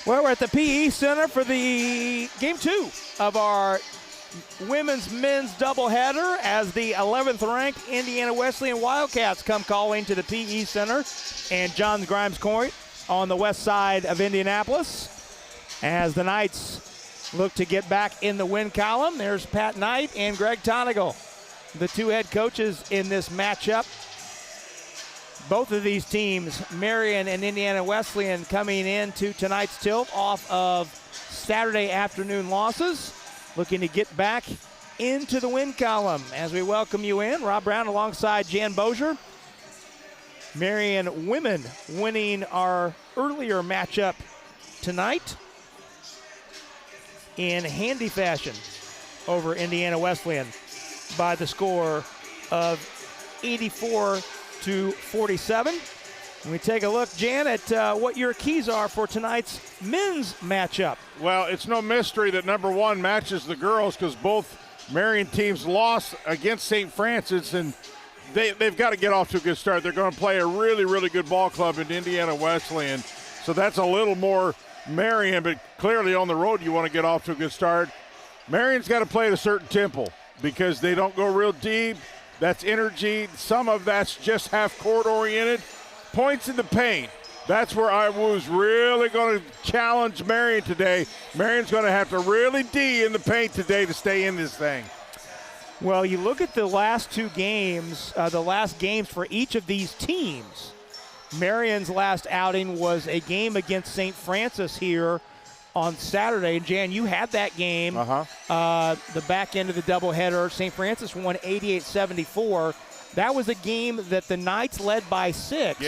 Well, we're at the PE Center for the Game 2 of our women's-men's doubleheader as the 11th-ranked Indiana Wesleyan Wildcats come calling to the PE Center and John Grimes Court on the west side of Indianapolis as the Knights look to get back in the win column. There's Pat Knight and Greg Tonigal, the two head coaches in this matchup. Both of these teams, Marian and Indiana Wesleyan, coming into tonight's tilt off of Saturday afternoon losses, looking to get back into the win column. As we welcome you in, Rob Brown alongside Jan Bozier. Marian women winning our earlier matchup tonight in handy fashion over Indiana Wesleyan by the score of 84-47. We take a look, Jan, at what your keys are for tonight's men's matchup. Well, it's no mystery that number one matches the girls because both Marian teams lost against St. Francis, and they've got to get off to a good start. They're going to play a really, really good ball club in Indiana Wesleyan. So that's a little more Marian, but clearly on the road you want to get off to a good start. Marian's got to play at a certain tempo because they don't go real deep. That's energy. Some of that's just half-court oriented. Points in the paint. That's where IWU's really going to challenge Marian today. Marian's going to have to really D in the paint today to stay in this thing. Well, you look at the last two games, the last games for each of these teams. Marian's last outing was a game against St. Francis here on Saturday. And Jan, you had that game, the back end of the doubleheader. St. Francis won 88-74. That was a game that the Knights led by 6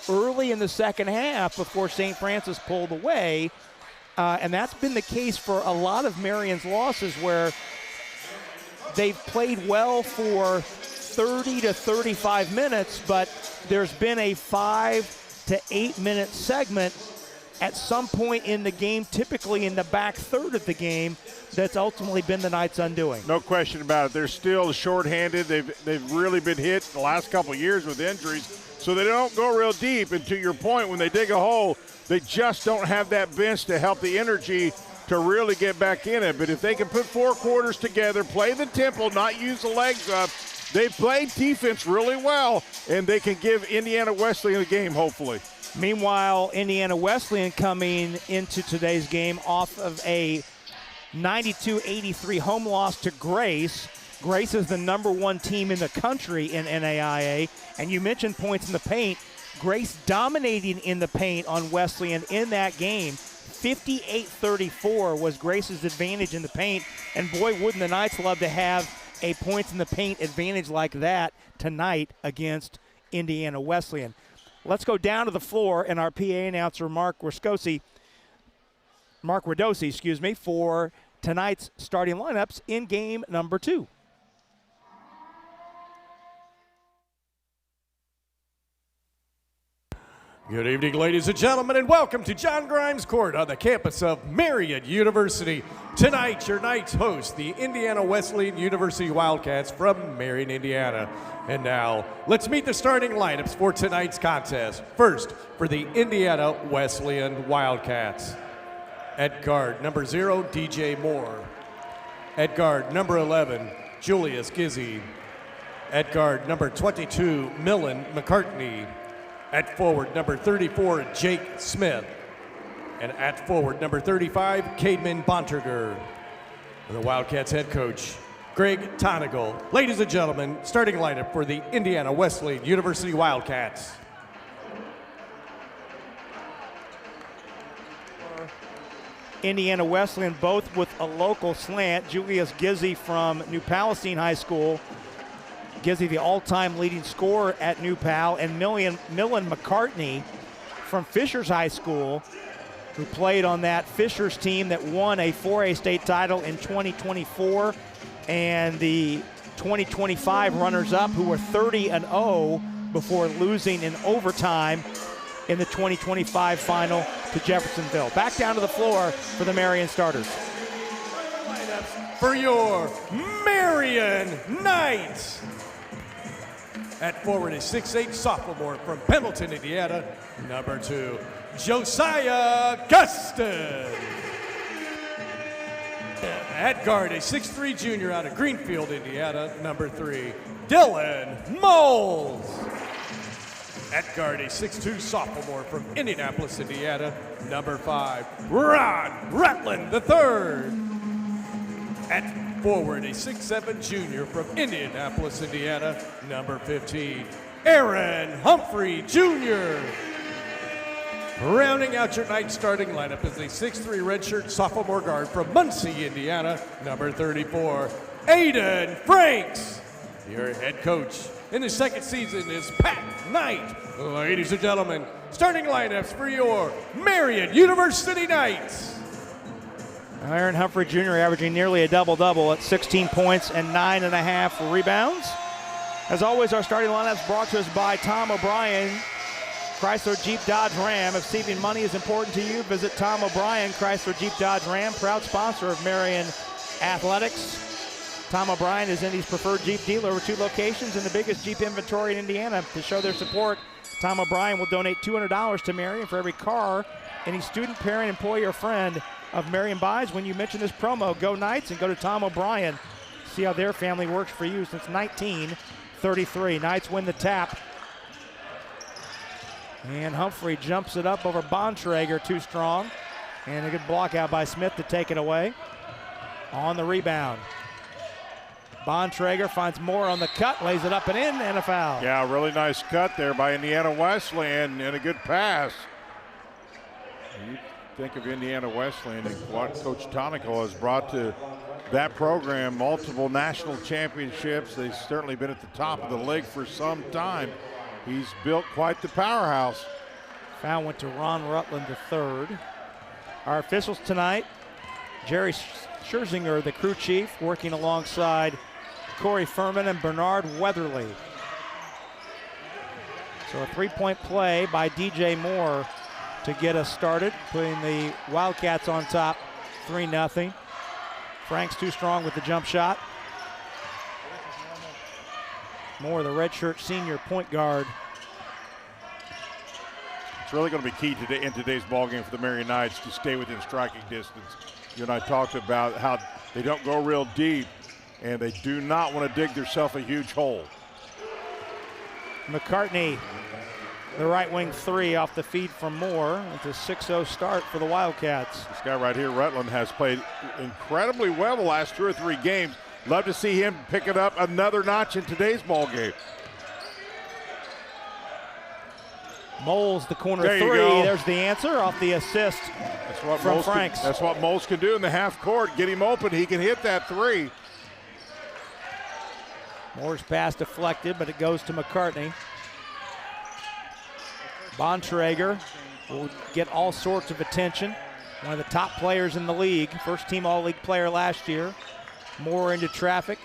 early in the second half before St. Francis pulled away. And that's been the case for a lot of Marian's losses where they've played well for 30 to 35 minutes, but there's been a 5 to 8 minute segment at some point in the game, typically in the back third of the game, that's ultimately been the Knights' undoing. No question about it. They're still shorthanded. They've really been hit the last couple of years with injuries, so they don't go real deep. And to your point, when they dig a hole, they just don't have that bench to help the energy to really get back in it. But if they can put 4 quarters together, play the tempo, not use the legs up, they play defense really well, and they can give Indiana Wesleyan the game, hopefully. Meanwhile, Indiana Wesleyan coming into today's game off of a 92-83 home loss to Grace. Grace is the #1 team in the country in NAIA. And you mentioned points in the paint. Grace dominating in the paint on Wesleyan in that game. 58-34 was Grace's advantage in the paint. And boy, wouldn't the Knights love to have a points in the paint advantage like that tonight against Indiana Wesleyan. Let's go down to the floor, and our PA announcer, Mark Radosi, for tonight's starting lineups in game number 2. Good evening, ladies and gentlemen, and welcome to John Grimes Court on the campus of Marian University. Tonight, your Knights host the Indiana Wesleyan University Wildcats from Marian, Indiana. And now, let's meet the starting lineups for tonight's contest. First, for the Indiana Wesleyan Wildcats. At guard, number 0, DJ Moore. At guard, number 11, Julius Gizzi. At guard, number 22, Millen McCartney. At forward, number 34, Jake Smith. And at forward, number 35, Cademan Bonterger. The Wildcats head coach, Greg Tonigal. Ladies and gentlemen, starting lineup for the Indiana Wesleyan University Wildcats. Indiana Wesleyan, both with a local slant. Julius Gizzi from New Palestine High School. Gizzi, the all-time leading scorer at New Pal, and Millen McCartney from Fishers High School, who played on that Fishers team that won a 4A state title in 2024, and the 2025 runners-up who were 30-0 before losing in overtime in the 2025 final to Jeffersonville. Back down to the floor for the Marian starters. For your Marian Knights. At forward, a 6'8" sophomore from Pendleton, Indiana, number 2, Josiah Guston. At guard, a 6'3" junior out of Greenfield, Indiana, number 3, Dylan Moles. At guard, a 6'2" sophomore from Indianapolis, Indiana, number 5, Ron Rutland III. At forward, a 6'7" junior from Indianapolis, Indiana, number 15, Aaron Humphrey Jr. Rounding out your night starting lineup is a 6'3" redshirt sophomore guard from Muncie, Indiana, number 34, Aiden Franks. Your head coach in his second season is Pat Knight. Ladies and gentlemen, starting lineups for your Marian University Knights. Aaron Humphrey Jr. averaging nearly a double-double at 16 points and 9.5 rebounds. As always, our starting lineups brought to us by Tom O'Brien, Chrysler Jeep Dodge Ram. If saving money is important to you, visit Tom O'Brien, Chrysler Jeep Dodge Ram, proud sponsor of Marian Athletics. Tom O'Brien is Indy's preferred Jeep dealer with 2 locations and the biggest Jeep inventory in Indiana. To show their support, Tom O'Brien will donate $200 to Marian for every car any student, parent, employee, or friend of Marian buys when you mention this promo. Go Knights and go to Tom O'Brien. See how their family works for you since 1933. Knights win the tap. And Humphrey jumps it up over Bontrager, too strong. And a good block out by Smith to take it away. On the rebound, Bontrager finds Moore on the cut, lays it up and in, and a foul. Yeah, really nice cut there by Indiana Wesleyan and a good pass. You think of Indiana Wesleyan and what Coach Tonico has brought to that program, multiple national championships. They've certainly been at the top of the league for some time. He's built quite the powerhouse. Foul went to Ron Rutland III. Our officials tonight, Jerry Scherzinger, the crew chief, working alongside Corey Furman and Bernard Weatherly. So a 3-point play by DJ Moore to get us started, putting the Wildcats on top 3-0. Frank's too strong with the jump shot. Moore, the redshirt senior point guard. It's really going to be key today in today's ballgame for the Marian Knights to stay within striking distance. You and I talked about how they don't go real deep, and they do not want to dig themselves a huge hole. McCartney, the right wing 3 off the feed from Moore. It's a 6-0 start for the Wildcats. This guy right here, Rutland, has played incredibly well the last 2 or 3 games. Love to see him pick it up another notch in today's ball game. Moles, the corner There you 3. go. There's the answer off the assist from Franks. That's what Moles can do in the half court. Get him open. He can hit that 3. Moore's pass deflected, but it goes to McCartney. Bontrager will get all sorts of attention. One of the top players in the league. First team all-league player last year. Moore into traffic.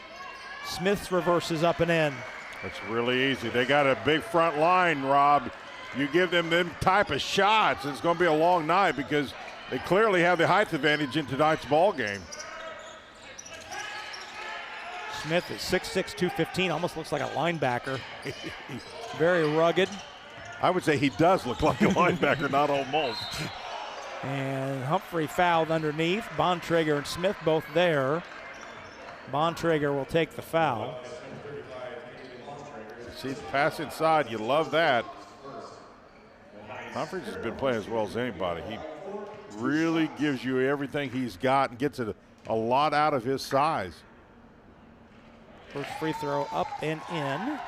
Smith's reverses up and in. That's really easy. They got a big front line, Rob. You give them type of shots, it's going to be a long night because they clearly have the height advantage in tonight's ball game. Smith is 6'6", 215, almost looks like a linebacker. Very rugged. I would say he does look like a linebacker, not almost. And Humphrey fouled underneath. Bontrager and Smith both there. Bontrager will take the foul. See the pass inside, you love that. Humphreys has been playing as well as anybody. He really gives you everything he's got and gets a lot out of his size. First free throw up and in.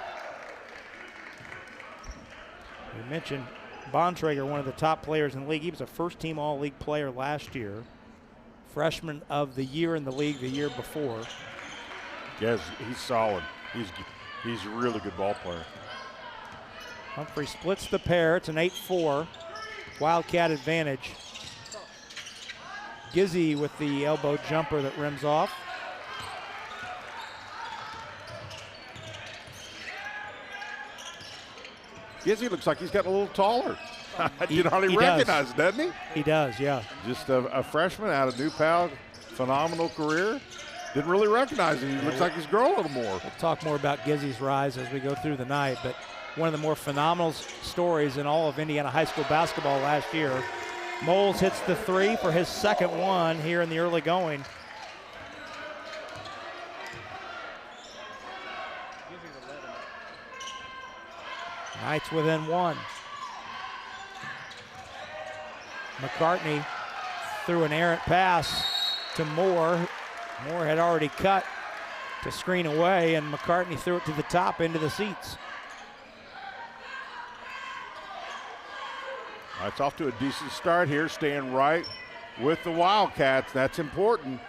We mentioned Bontrager, one of the top players in the league. He was a first-team all-league player last year. Freshman of the year in the league the year before. Yes, he's solid. He's a really good ball player. Humphrey splits the pair. It's an 8-4 Wildcat advantage. Gizzy with the elbow jumper that rims off. Gizzy looks like he's gotten a little taller. You know how he does. recognizes, doesn't he? He does, yeah. Just a freshman out of New Pal, phenomenal career. Didn't really recognize him. He looks like he's grown a little more. We'll talk more about Gizzy's rise as we go through the night, but one of the more phenomenal stories in all of Indiana high school basketball last year. Moles hits the three for his second one here in the early going. Knights within one. McCartney threw an errant pass to Moore. Moore had already cut to screen away, and McCartney threw it to the top into the seats. It's off to a decent start here, staying right with the Wildcats. That's important.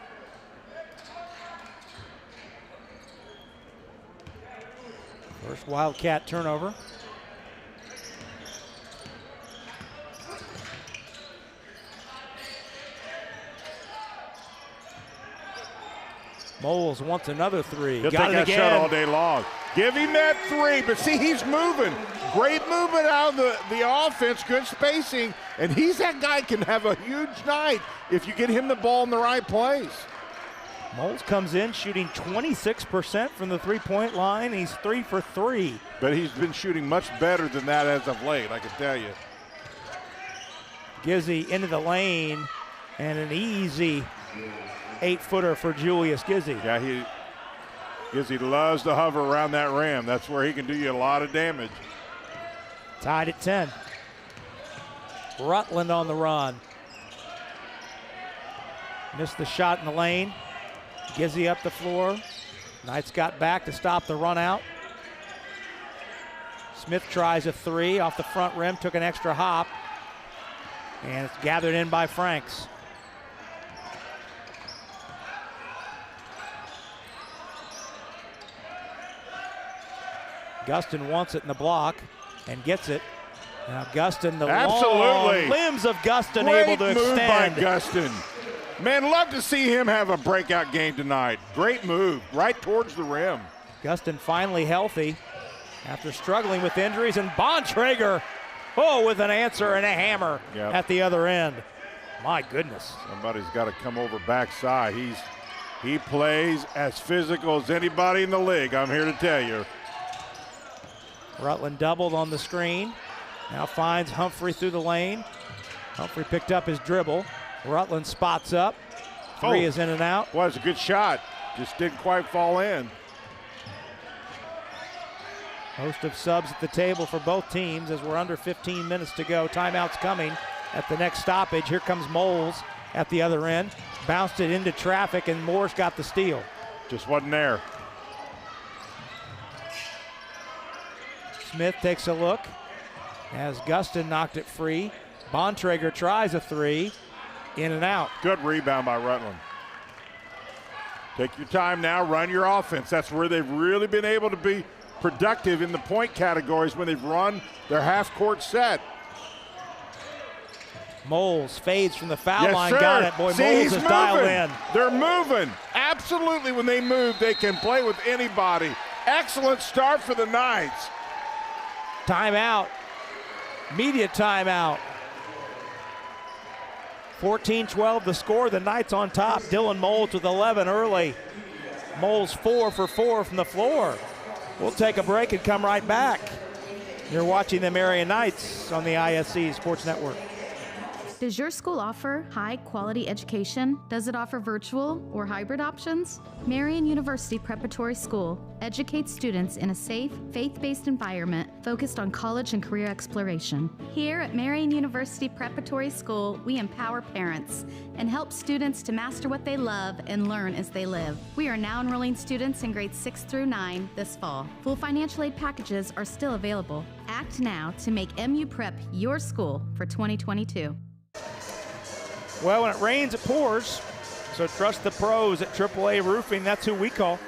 First Wildcat turnover. Moles wants another three. He'll Got take it that again. shot all day long. Give him that three, but see, he's moving. Great movement out of the offense, good spacing, and he's that guy can have a huge night if you get him the ball in the right place. Moles comes in shooting 26% from the three-point line. He's 3 for 3. But he's been shooting much better than that as of late, I can tell you. Gizzy into the lane, and an easy 8-footer for Julius Gizzy. Yeah, Gizzy loves to hover around that rim. That's where he can do you a lot of damage. Tied at 10. Rutland on the run. Missed the shot in the lane. Gizzy up the floor. Knights got back to stop the run out. Smith tries a three off the front rim, took an extra hop, and it's gathered in by Franks. Gustin wants it in the block and gets it. Now Gustin, the long limbs of Gustin able to extend. Great move by Gustin. Man, love to see him have a breakout game tonight. Great move, right towards the rim. Gustin finally healthy after struggling with injuries, and Bontrager, with an answer and a hammer at the other end. My goodness. Somebody's got to come over backside. He plays as physical as anybody in the league, I'm here to tell you. Rutland doubled on the screen. Now finds Humphrey through the lane. Humphrey picked up his dribble. Rutland spots up. Three is in and out. Well, it's a good shot. Just didn't quite fall in. Host of subs at the table for both teams as we're under 15 minutes to go. Timeout's coming at the next stoppage. Here comes Moles at the other end. Bounced it into traffic, and Moore's got the steal. Just wasn't there. Smith takes a look as Gustin knocked it free. Bontrager tries a three. In and out. Good rebound by Rutland. Take your time now, run your offense. That's where they've really been able to be productive in the point categories when they've run their half-court set. Moles fades from the foul line. Sir. Got it. Boy, See, Moles is dialed in. They're moving. Absolutely, when they move, they can play with anybody. Excellent start for the Knights. Timeout. Media timeout. 14-12 the score. The Knights on top. Dylan Moles with 11 early. Moles 4 for 4 from the floor. We'll take a break and come right back. You're watching the Marian Knights on the ISC Sports Network. Does your school offer high-quality education? Does it offer virtual or hybrid options? Marian University Preparatory School educates students in a safe, faith-based environment focused on college and career exploration. Here at Marian University Preparatory School, we empower parents and help students to master what they love and learn as they live. We are now enrolling students in grades 6 through 9 this fall. Full financial aid packages are still available. Act now to make MU Prep your school for 2022. Well, when it rains, it pours. So trust the pros at AAA Roofing. That's who we call.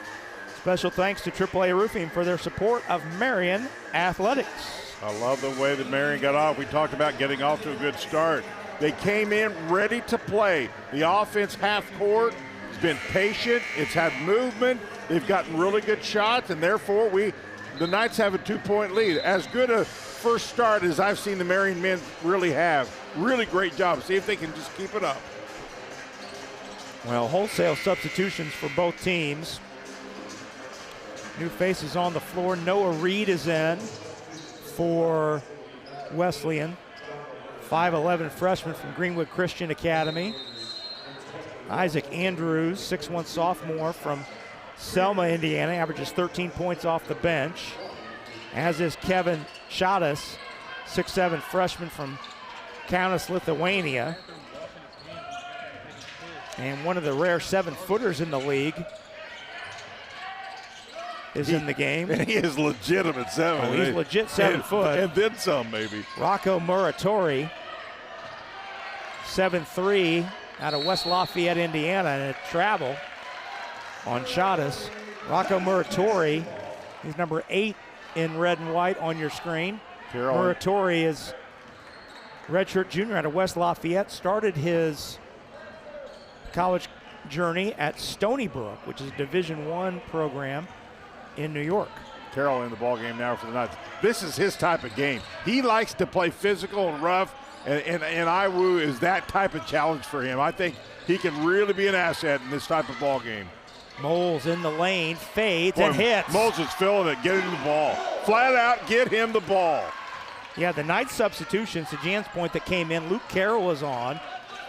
Special thanks to AAA Roofing for their support of Marian Athletics. I love the way that Marian got off. We talked about getting off to a good start. They came in ready to play. The offense half court has been patient. It's had movement. They've gotten really good shots, and therefore the Knights have a 2-point lead. As good a first start as I've seen the Marian men really have. Really great job. See if they can just keep it up. Well, wholesale substitutions for both teams. New faces on the floor. Noah Reed is in. for Wesleyan. 5'11" freshman from Greenwood Christian Academy. Isaac Andrews, 6'1" sophomore from Selma, Indiana, averages 13 points off the bench. As is Kevin Shadas, 6'7" freshman from Kaunas, Lithuania. And one of the rare 7-footers in the league is in the game. And he is legitimate 7. Oh, he's legit 7 foot. And then some, maybe. Rocco Muratori, 7'3", out of West Lafayette, Indiana, and a travel on Shadas. Rocco Muratori, he's number 8 in red and white on your screen. Muratori is redshirt junior out of West Lafayette, started his college journey at Stony Brook, which is a Division I program in New York. Carroll in the ball game now for the Knights. This is his type of game. He likes to play physical and rough, and IWU is that type of challenge for him. I think he can really be an asset in this type of ball game. Moles in the lane, fades and hits. Moles is filling it, get him the ball. Flat out, get him the ball. Yeah, the Knights substitutions, to Jan's point, that came in. Luke Carroll is on,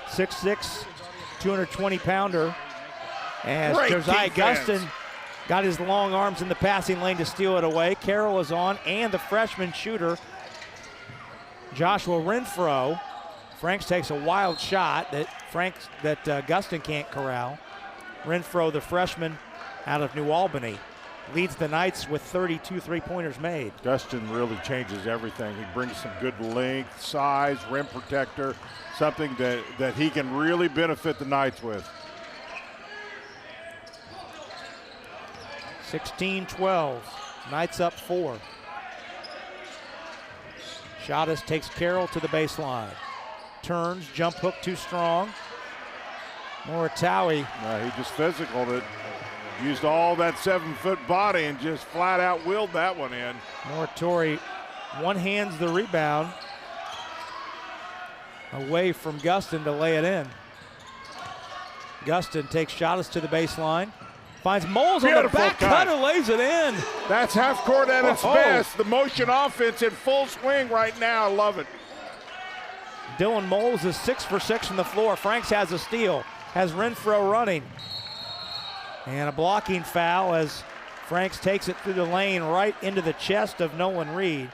6'6", 220-pounder. As Great Josiah defense. Gustin got his long arms in the passing lane to steal it away. Carroll is on, and the freshman shooter, Joshua Renfro. Franks takes a wild shot that Gustin can't corral. Renfro, the freshman out of New Albany, leads the Knights with 32 three-pointers made. Gustin really changes everything. He brings some good length, size, rim protector, something that he can really benefit the Knights with. 16-12, Knights up 4. Shadas takes Carroll to the baseline. Turns, jump hook too strong. Moritawi. He just physicaled it. Used all that 7-foot body and just flat out willed that one in. Moratori one-hands the rebound away from Gustin to lay it in. Gustin takes Shadas to the baseline. Finds Moles on the back cutter, lays it in. That's half court at its best. The motion offense in full swing right now. I love it. Dylan Moles is 6 for 6 from the floor. Franks has a steal, has Renfro running. And a blocking foul as Franks takes it through the lane right into the chest of Noah Reed.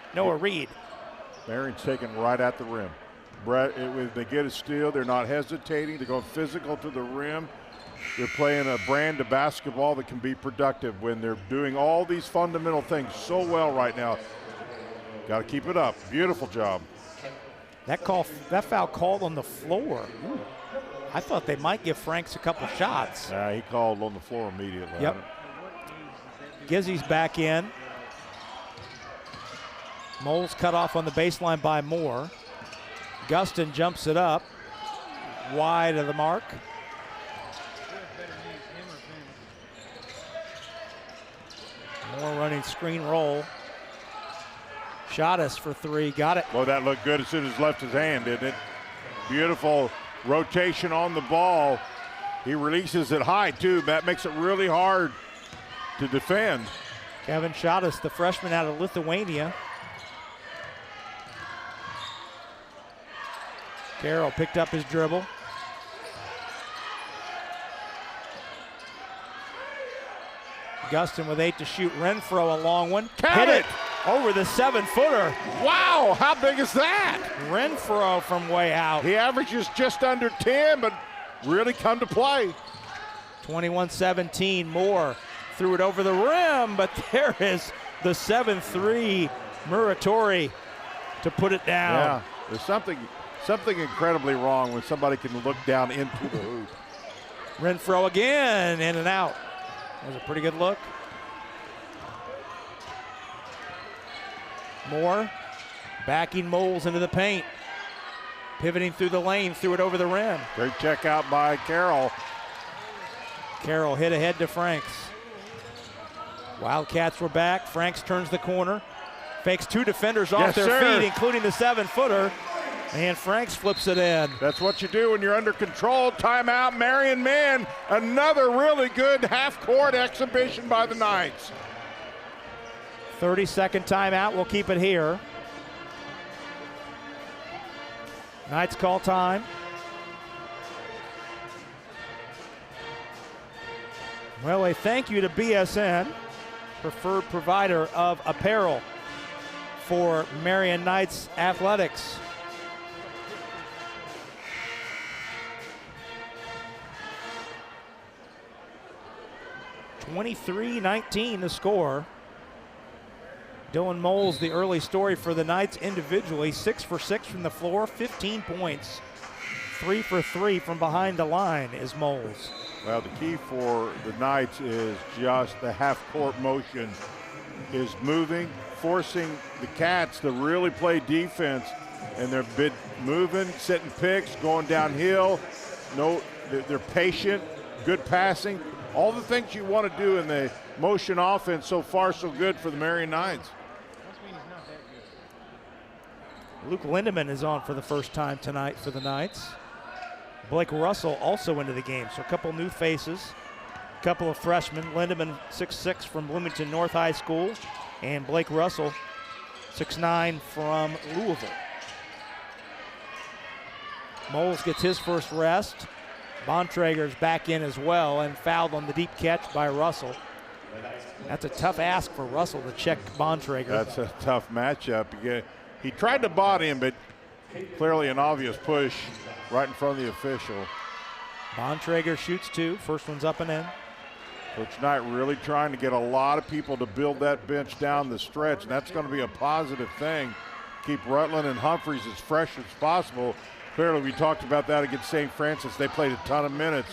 Marian's taken right at the rim. If they get a steal, they're not hesitating. They're going physical to the rim. They're playing a brand of basketball that can be productive when they're doing all these fundamental things so well right now. Got to keep it up. Beautiful job. That foul called on the floor. Ooh. I thought they might give Franks a couple shots. He called on the floor immediately. Yep. Gizzy's back in. Moles cut off on the baseline by Moore. Gustin jumps it up. Wide of the mark. Moore running screen roll. Shadas for 3, got it. Well, that looked good as soon as left his hand, didn't it? Beautiful rotation on the ball. He releases it high, too. That makes it really hard to defend. Kevin Shadas, the freshman out of Lithuania. Carroll picked up his dribble. Gustin with 8 to shoot. Renfro a long one. Hit it over the 7-footer. Wow, how big is that? Renfro from way out. He averages just under 10, but really come to play. 21-17, Moore threw it over the rim, but there is the 7-3 Muratori to put it down. Yeah, there's something incredibly wrong when somebody can look down into the hoop. Renfro again, in and out. That was a pretty good look. Moore backing Moles into the paint. Pivoting through the lane, threw it over the rim. Great check out by Carroll. Carroll hit ahead to Franks. Wildcats were back. Franks turns the corner. Fakes 2 defenders off their feet, including the 7-footer. And Franks flips it in. That's what you do when you're under control. Timeout, Marian men. Another really good half-court exhibition by the Knights. 30-second timeout. We'll keep it here. Knights call time. Well, a thank you to BSN, preferred provider of apparel for Marian Knights athletics. (23-19) the score. Dylan Moles, the early story for the Knights individually. 6 for 6 from the floor, 15 points. 3 for 3 from behind the line is Moles. Well, the key for the Knights is just the half-court motion is moving, forcing the Cats to really play defense, and they're moving, setting picks, going downhill. No, they're patient, good passing, all the things you want to do in the motion offense. So far, so good for the Marian Knights. Luke Lindemann is on for the first time tonight for the Knights. Blake Russell also into the game, so a couple new faces, a couple of freshmen. Lindemann 6'6" from Bloomington North High School, and Blake Russell 6'9" from Louisville. Moles gets his first rest. Bontrager's back in as well and fouled on the deep catch by Russell. That's a tough ask for Russell to check Bontrager. That's a tough matchup. He tried to body him, but clearly an obvious push right in front of the official. Bontrager shoots 2. First one's up and in. Coach Knight really trying to get a lot of people to build that bench down the stretch, and that's going to be a positive thing. Keep Rutland and Humphreys as fresh as possible. Clearly, we talked about that against St. Francis. They played a ton of minutes,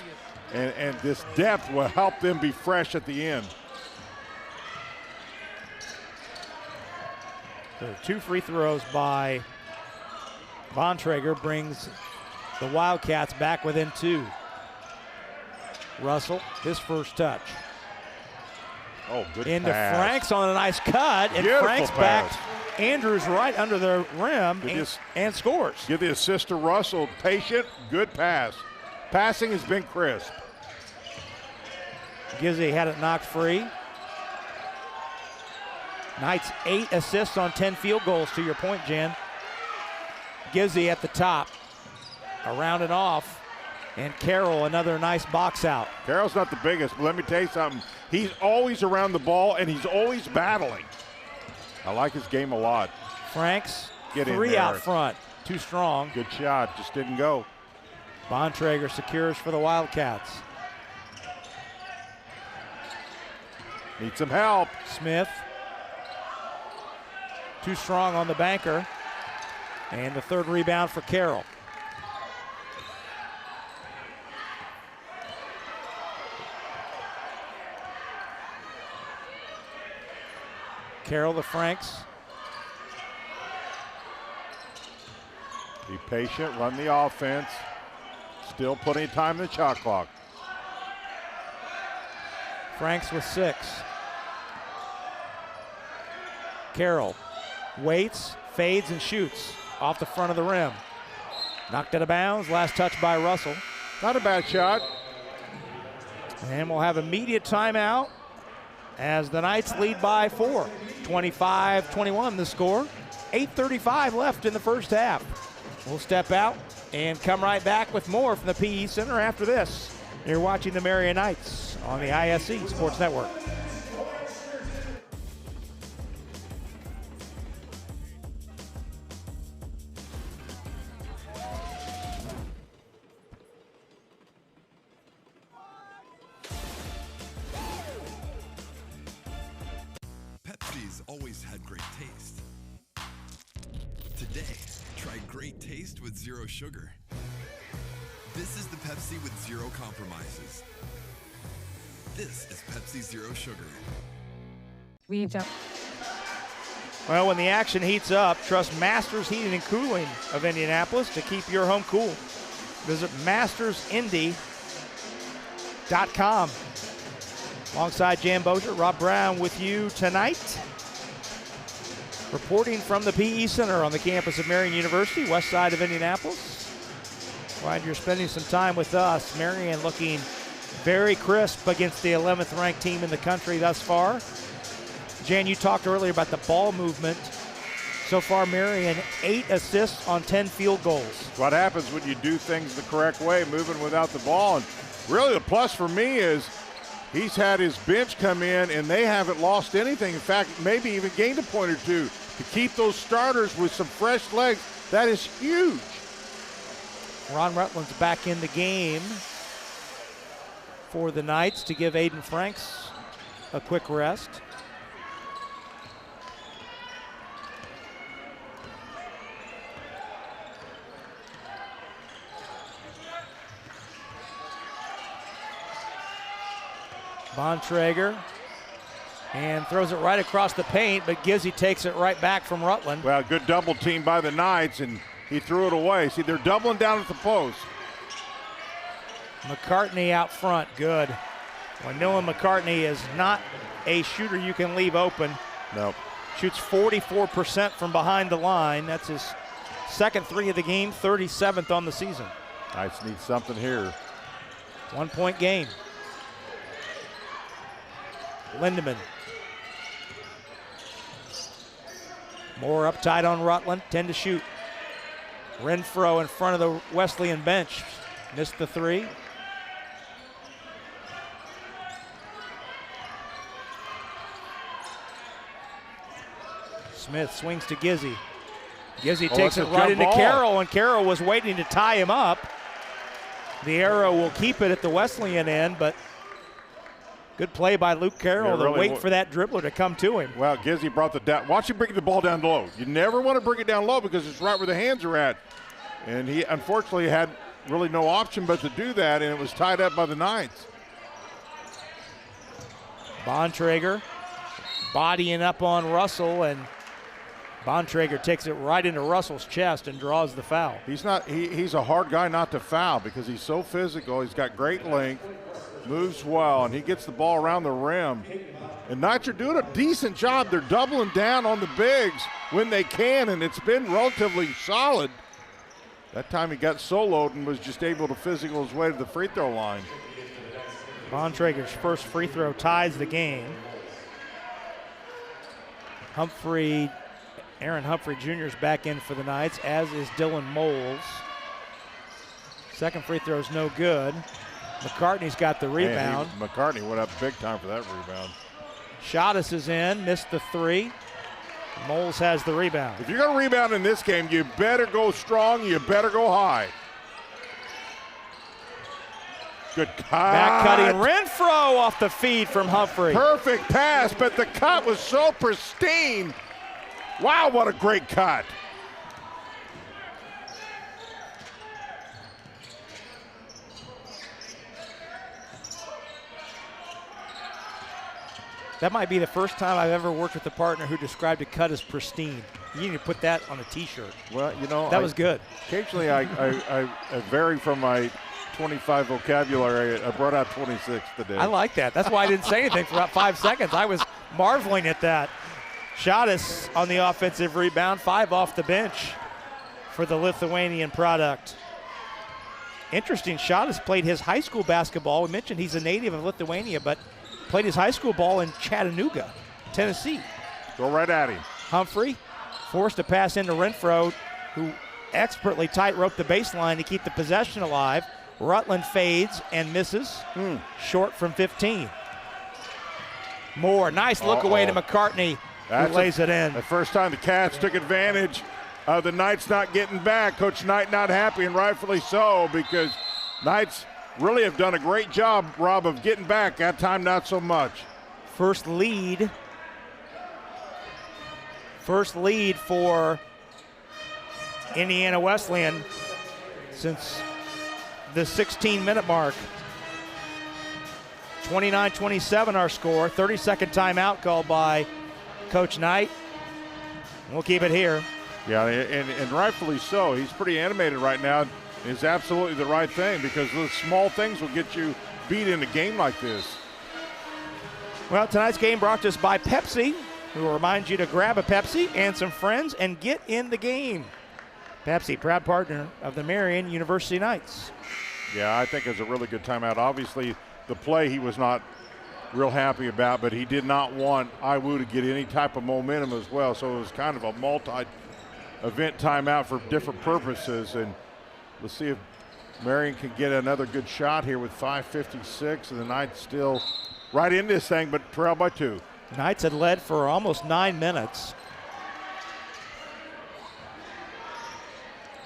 and this depth will help them be fresh at the end. So 2 free throws by Bontrager brings the Wildcats back within 2. Russell, his first touch. Oh, good Into pass. Franks on a nice cut, and Beautiful Franks pass. back Andrews right under the rim and scores. Give the assist to Russell. Patient, good pass. Passing has been crisp. Gizzy had it knocked free. Knights 8 assists on 10 field goals, to your point, Jen. Gizzy at the top, around and off, and Carroll another nice box out. Carroll's not the biggest, but let me tell you something. He's always around the ball, and he's always battling. I like his game a lot. Franks, Get in 3 there. out front, too strong. Good shot, just didn't go. Bontrager secures for the Wildcats. Need some help. Smith, too strong on the banker, and the third rebound for Carroll. Carroll to Franks. Be patient, run the offense. Still plenty of time in the shot clock. Franks with 6. Carroll waits, fades, and shoots off the front of the rim. Knocked out of bounds, last touch by Russell. Not a bad shot. And we'll have immediate timeout as the Knights lead by 4. 25-21 the score. 8:35 left in the first half. We'll step out and come right back with more from the PE Center after this. You're watching the Marian Knights on the ISC Sports Network. Pepsi's always had great taste. Today, try great taste with zero sugar. This is the Pepsi with zero compromises. This is Pepsi Zero Sugar. Well, when the action heats up, trust Masters Heating and Cooling of Indianapolis to keep your home cool. Visit mastersindy.com. Alongside Jan Bozier, Rob Brown with you tonight. Reporting from the PE Center on the campus of Marian University, west side of Indianapolis. Glad you're spending some time with us. Marian looking very crisp against the 11th ranked team in the country thus far. Jan, you talked earlier about the ball movement. So far, Marian, 8 assists on 10 field goals. What happens when you do things the correct way, moving without the ball. And really the plus for me is he's had his bench come in and they haven't lost anything. In fact, maybe even gained a point or two. To keep those starters with some fresh legs, that is huge. Ron Rutland's back in the game for the Knights to give Aiden Franks a quick rest. Bontrager and throws it right across the paint, but Gizzy takes it right back from Rutland. Well, good double team by the Knights, and he threw it away. See, they're doubling down at the post. McCartney out front, good. Well, Nolan McCartney is not a shooter you can leave open. Nope. Shoots 44% from behind the line. That's his second 3 of the game, 37th on the season. Knights need something here. 1-point game. Lindemann. Moore up tight on Rutland, 10 to shoot. Renfro in front of the Wesleyan bench. Missed the 3. Smith swings to Gizzy. Gizzy takes it right into Carroll, and Carroll was waiting to tie him up. The arrow will keep it at the Wesleyan end, but good play by Luke Carroll to wait for that dribbler to come to him. Well, Gizzy brought the down. Watch him bring the ball down low. You never want to bring it down low because it's right where the hands are at. And he unfortunately had really no option but to do that, and it was tied up by the Knights. Bontrager bodying up on Russell, and Bontrager takes it right into Russell's chest and draws the foul. He's a hard guy not to foul because he's so physical. He's got great length, moves well, and he gets the ball around the rim. And Knights are doing a decent job. They're doubling down on the bigs when they can, and it's been relatively solid. That time he got soloed and was just able to physical his way to the free throw line. Bontrager's first free throw ties the game. Aaron Humphrey Jr. is back in for the Knights, as is Dylan Moles. Second free throw is no good. McCartney's got the rebound. McCartney went up big time for that rebound. Shottis is in, missed the 3. Moles has the rebound. If you're going to rebound in this game, you better go strong, you better go high. Good cut. Back cutting Renfro off the feed from Humphrey. Perfect pass, but the cut was so pristine. Wow, what a great cut. That might be the first time I've ever worked with a partner who described a cut as pristine. You need to put that on a T-shirt. Well, you know, that was good. Occasionally I vary from my 25 vocabulary. I brought out 26 today. I like that. That's why I didn't say anything for about 5 seconds. I was marveling at that. Shottis on the offensive rebound, 5 off the bench for the Lithuanian product. Interesting, Shottis played his high school basketball. We mentioned he's a native of Lithuania, but played his high school ball in Chattanooga, Tennessee. Go right at him. Humphrey forced to pass into Renfro, who expertly tight-roped the baseline to keep the possession alive. Rutland fades and misses, short from 15. Moore, nice look away to McCartney, who lays it in. The first time the Cats took advantage of the Knights not getting back. Coach Knight not happy, and rightfully so, because Knights really have done a great job, Rob, of getting back. That time, not so much. First lead for Indiana Wesleyan since the 16-minute mark. 29-27 our score. 30-second timeout called by Coach Knight. We'll keep it here. Yeah, and rightfully so. He's pretty animated right now. It's absolutely the right thing because those small things will get you beat in a game like this. Well, tonight's game brought to us by Pepsi, who will remind you to grab a Pepsi and some friends and get in the game. Pepsi, proud partner of the Marian University Knights. Yeah, I think it's a really good timeout. Obviously, the play he was not real happy about, but he did not want IWU to get any type of momentum as well. So it was kind of a multi-event timeout for different purposes. And let's see if Marian can get another good shot here with 5:56, and the Knights still right in this thing, but trail by 2. Knights had led for almost 9 minutes.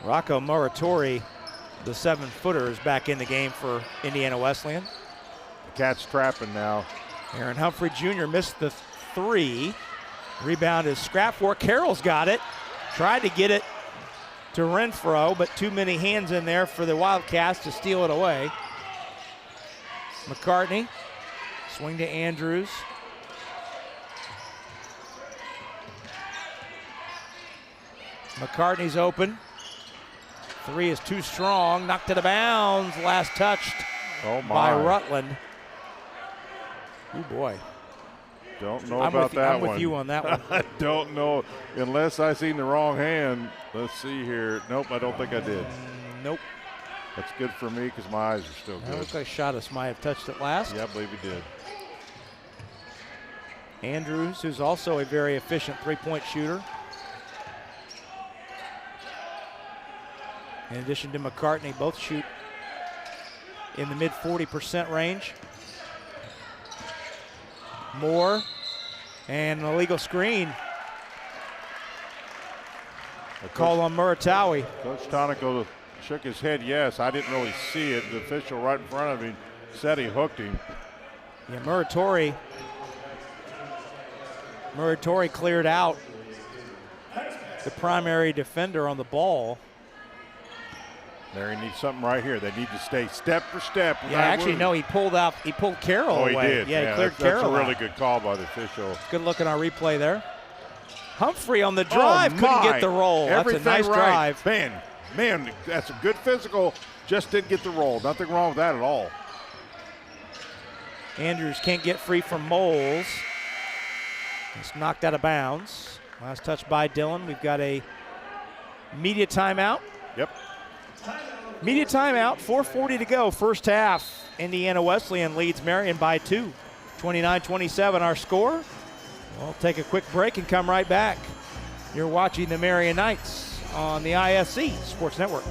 Rocco Muratori, the 7-footer, is back in the game for Indiana Wesleyan. Cats trapping now. Aaron Humphrey Jr. missed the 3. Rebound is scrapped for. Carroll's got it. Tried to get it to Renfro, but too many hands in there for the Wildcats to steal it away. McCartney, swing to Andrews. McCartney's open. 3 is too strong, knocked it out of bounds. Last touched by Rutland. Oh boy. Don't know about that one. I'm with you on that one. I don't know, unless I seen the wrong hand. Let's see here. Nope, I don't think I did. Nope. That's good for me because my eyes are still That good. looks like Shadas might have touched it last. Yeah, I believe he did. Andrews, who's also a very efficient three-point shooter. In addition to McCartney, both shoot in the mid 40% range. Moore, and an illegal screen. Call on Muratawi. Coach Tonico shook his head yes. I didn't really see it. The official right in front of him said he hooked him. Yeah, Muratori cleared out the primary defender on the ball. Marian needs something right here. They need to stay step for step. Yeah, actually, no, he pulled Carroll away. Oh, he did. Yeah, he cleared Carroll. That's a really good call by the official. Good look at our replay there. Humphrey on the drive, couldn't get the roll. Everything that's a nice right. drive. Man, that's a good physical. Just didn't get the roll. Nothing wrong with that at all. Andrews can't get free from Moles. It's knocked out of bounds. Last touch by Dillon. We've got a media timeout. Yep. Media timeout, 4:40 to go, first half. Indiana Wesleyan leads Marian by 2. 29-27 our score. We'll take a quick break and come right back. You're watching the Marian Knights on the ISC Sports Network.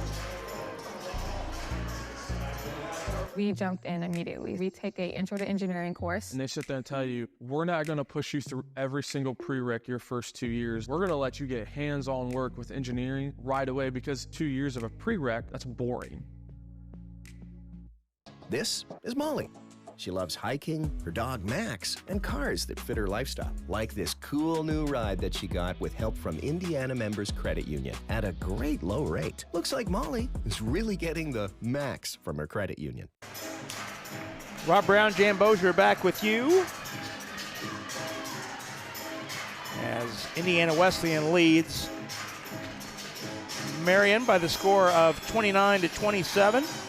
We jumped in immediately. We take a intro to engineering course. And they sit there and tell you, we're not going to push you through every single prereq your first 2 years. We're going to let you get hands-on work with engineering right away because 2 years of a prereq, that's boring. This is Molly. She loves hiking, her dog Max, and cars that fit her lifestyle. Like this cool new ride that she got with help from Indiana Members Credit Union at a great low rate. Looks like Molly is really getting the max from her credit union. Rob Brown, Jan Bozier back with you as Indiana Wesleyan leads Marian by the score of 29-27.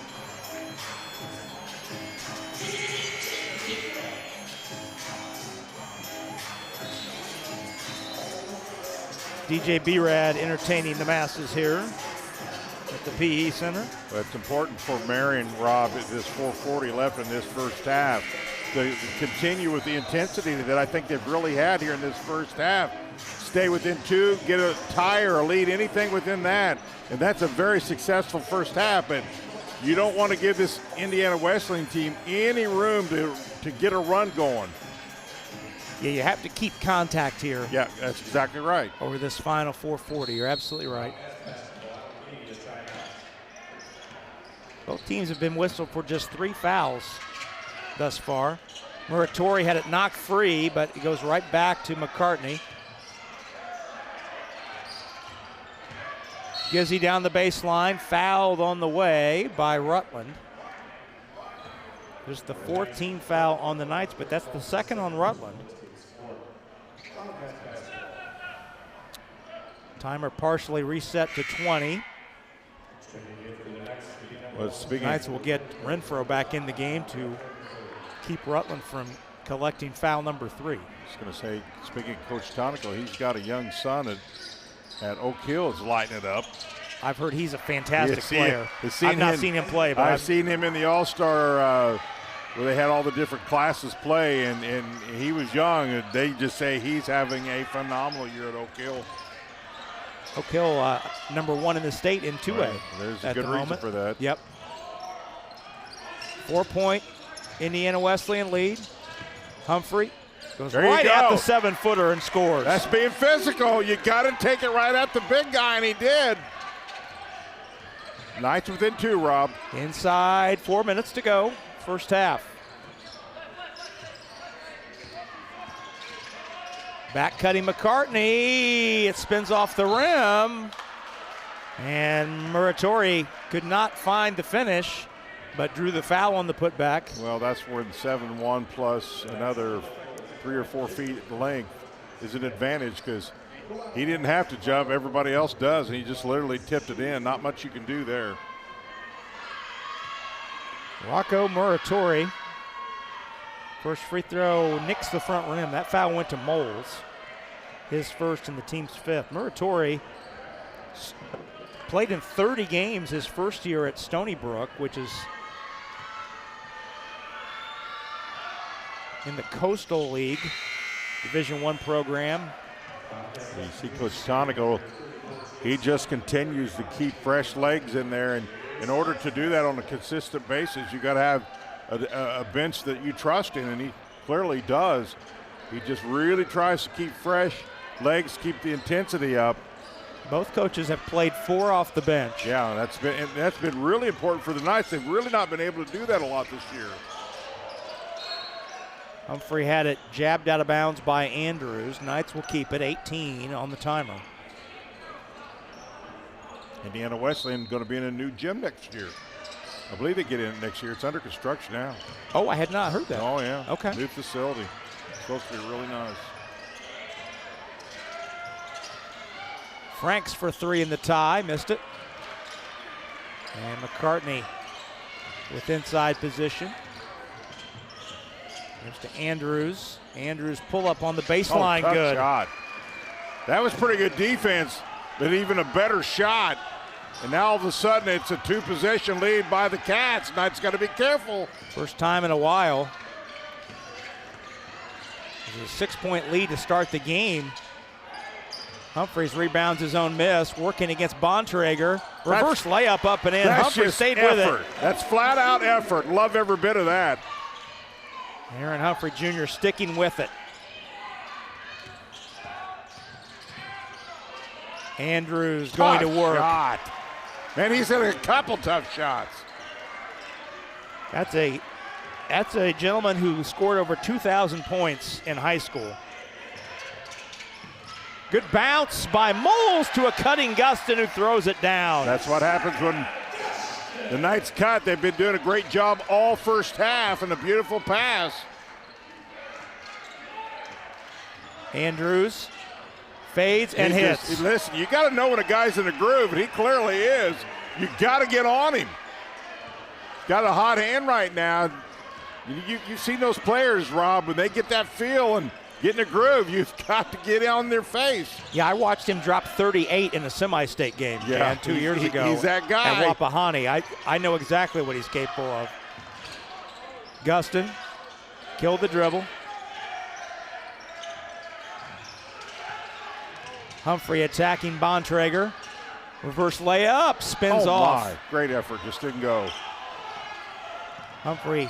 DJ B-Rad entertaining the masses here at the PE Center. But it's important for Marian, Rob, at this 4:40 left in this first half, to continue with the intensity that I think they've really had here in this first half. Stay within 2, get a tie or a lead, anything within that. And that's a very successful first half. But you don't want to give this Indiana Wesleyan team any room to get a run going. Yeah, you have to keep contact here. Yeah, that's exactly right. Over this final 4:40. You're absolutely right. Both teams have been whistled for just 3 fouls thus far. Muratori had it knocked free, but it goes right back to McCartney. Gizzy down the baseline, fouled on the way by Rutland. There's the 4th team foul on the Knights, but that's the 2nd on Rutland. Timer partially reset to 20. Well, Knights will get Renfro back in the game to keep Rutland from collecting foul number 3. I was going to say, speaking of Coach Tonico, he's got a young son at Oak Hill is lighting it up. I've heard he's a fantastic player. I've not seen him play, but I've seen him in the All-Star where they had all the different classes play, and he was young, and they just say he's having a phenomenal year at Oak Hill. Oak Hill, #1 in the state in 2A. Right. There's a good reason for that. Yep. 4-point Indiana Wesleyan lead. Humphrey goes right at the 7-footer and scores. That's being physical. You got to take it right at the big guy, and he did. Knights within 2, Rob. Inside, 4 minutes to go, first half. Back cutting McCartney. It spins off the rim. And Muratori could not find the finish, but drew the foul on the putback. Well, that's where the 7-1 plus another 3 or 4 feet length is an advantage, because he didn't have to jump. Everybody else does, and he just literally tipped it in. Not much you can do there. Rocco Muratori. First free throw nicks the front rim. That foul went to Moles. His first and the team's 5th. Muratori played in 30 games his first year at Stony Brook, which is in the Coastal League, Division I program. You see Coach Tonico, he just continues to keep fresh legs in there, and in order to do that on a consistent basis, you got to have a bench that you trust in, and he clearly does. He just really tries to keep fresh legs, keep the intensity up. Both coaches have played 4 off the bench. Yeah, that's been really important for the Knights. They've really not been able to do that a lot this year. Humphrey had it jabbed out of bounds by Andrews. Knights will keep it, 18 on the timer. Indiana Wesleyan going to be in a new gym next year. I believe they get in next year. It's under construction now. Oh, I had not heard that. Oh, yeah. Okay. New facility. It's supposed to be really nice. Franks for 3 in the tie, missed it. And McCartney with inside position. Gives to Andrews. Andrews pull up on the baseline, tough good. Shot. That was pretty good defense, but even a better shot. And now all of a sudden it's a 2-possession lead by the Cats. Knights got to be careful. First time in a while. It's a 6-point lead to start the game. Humphreys rebounds his own miss, working against Bontrager. Reverse layup up and in. Humphrey stayed with it. That's flat out effort. Love every bit of that. Aaron Humphrey Jr. sticking with it. Andrews going to work. Shot. Man, he's hit a couple tough shots. That's a gentleman who scored over 2,000 points in high school. Good bounce by Moles to a cutting Gustin, who throws it down. That's what happens when the Knights cut. They've been doing a great job all first half, and a beautiful pass. Andrews fades and hits. Listen, you got to know when a guy's in a groove, and he clearly is. You got to get on him. Got a hot hand right now. You've seen those players, Rob, when they get that feel and get in a groove, you've got to get on their face. Yeah, I watched him drop 38 in a semi-state game 2 years ago. He's that guy. At Wapahani. I know exactly what he's capable of. Gustin killed the dribble. Humphrey attacking Bontrager. Reverse layup, spins off. My. Great effort, just didn't go. Humphrey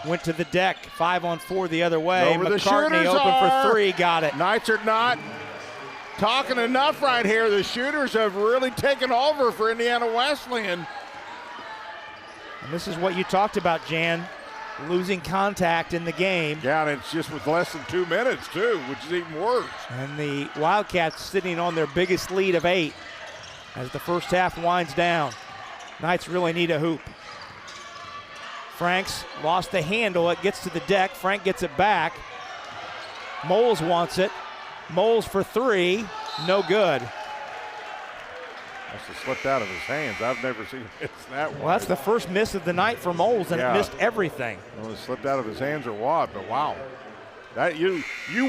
went to the deck, 5-on-4 the other way. Over McCartney the open for 3, got it. Knights are not talking enough right here. The shooters have really taken over for Indiana Wesleyan. And this is what you talked about, Jan, losing contact in the game. Yeah, and it's just with less than 2 minutes, too, which is even worse. And the Wildcats sitting on their biggest lead of 8 as the first half winds down. Knights really need a hoop. Franks lost the handle. It gets to the deck. Frank gets it back. Moles wants it. Moles for 3. No good. Must have slipped out of his hands. I've never seen him miss that one. Well, that's the first miss of the night for Moles, and it missed everything. Well, it slipped out of his hands or what, but wow. That you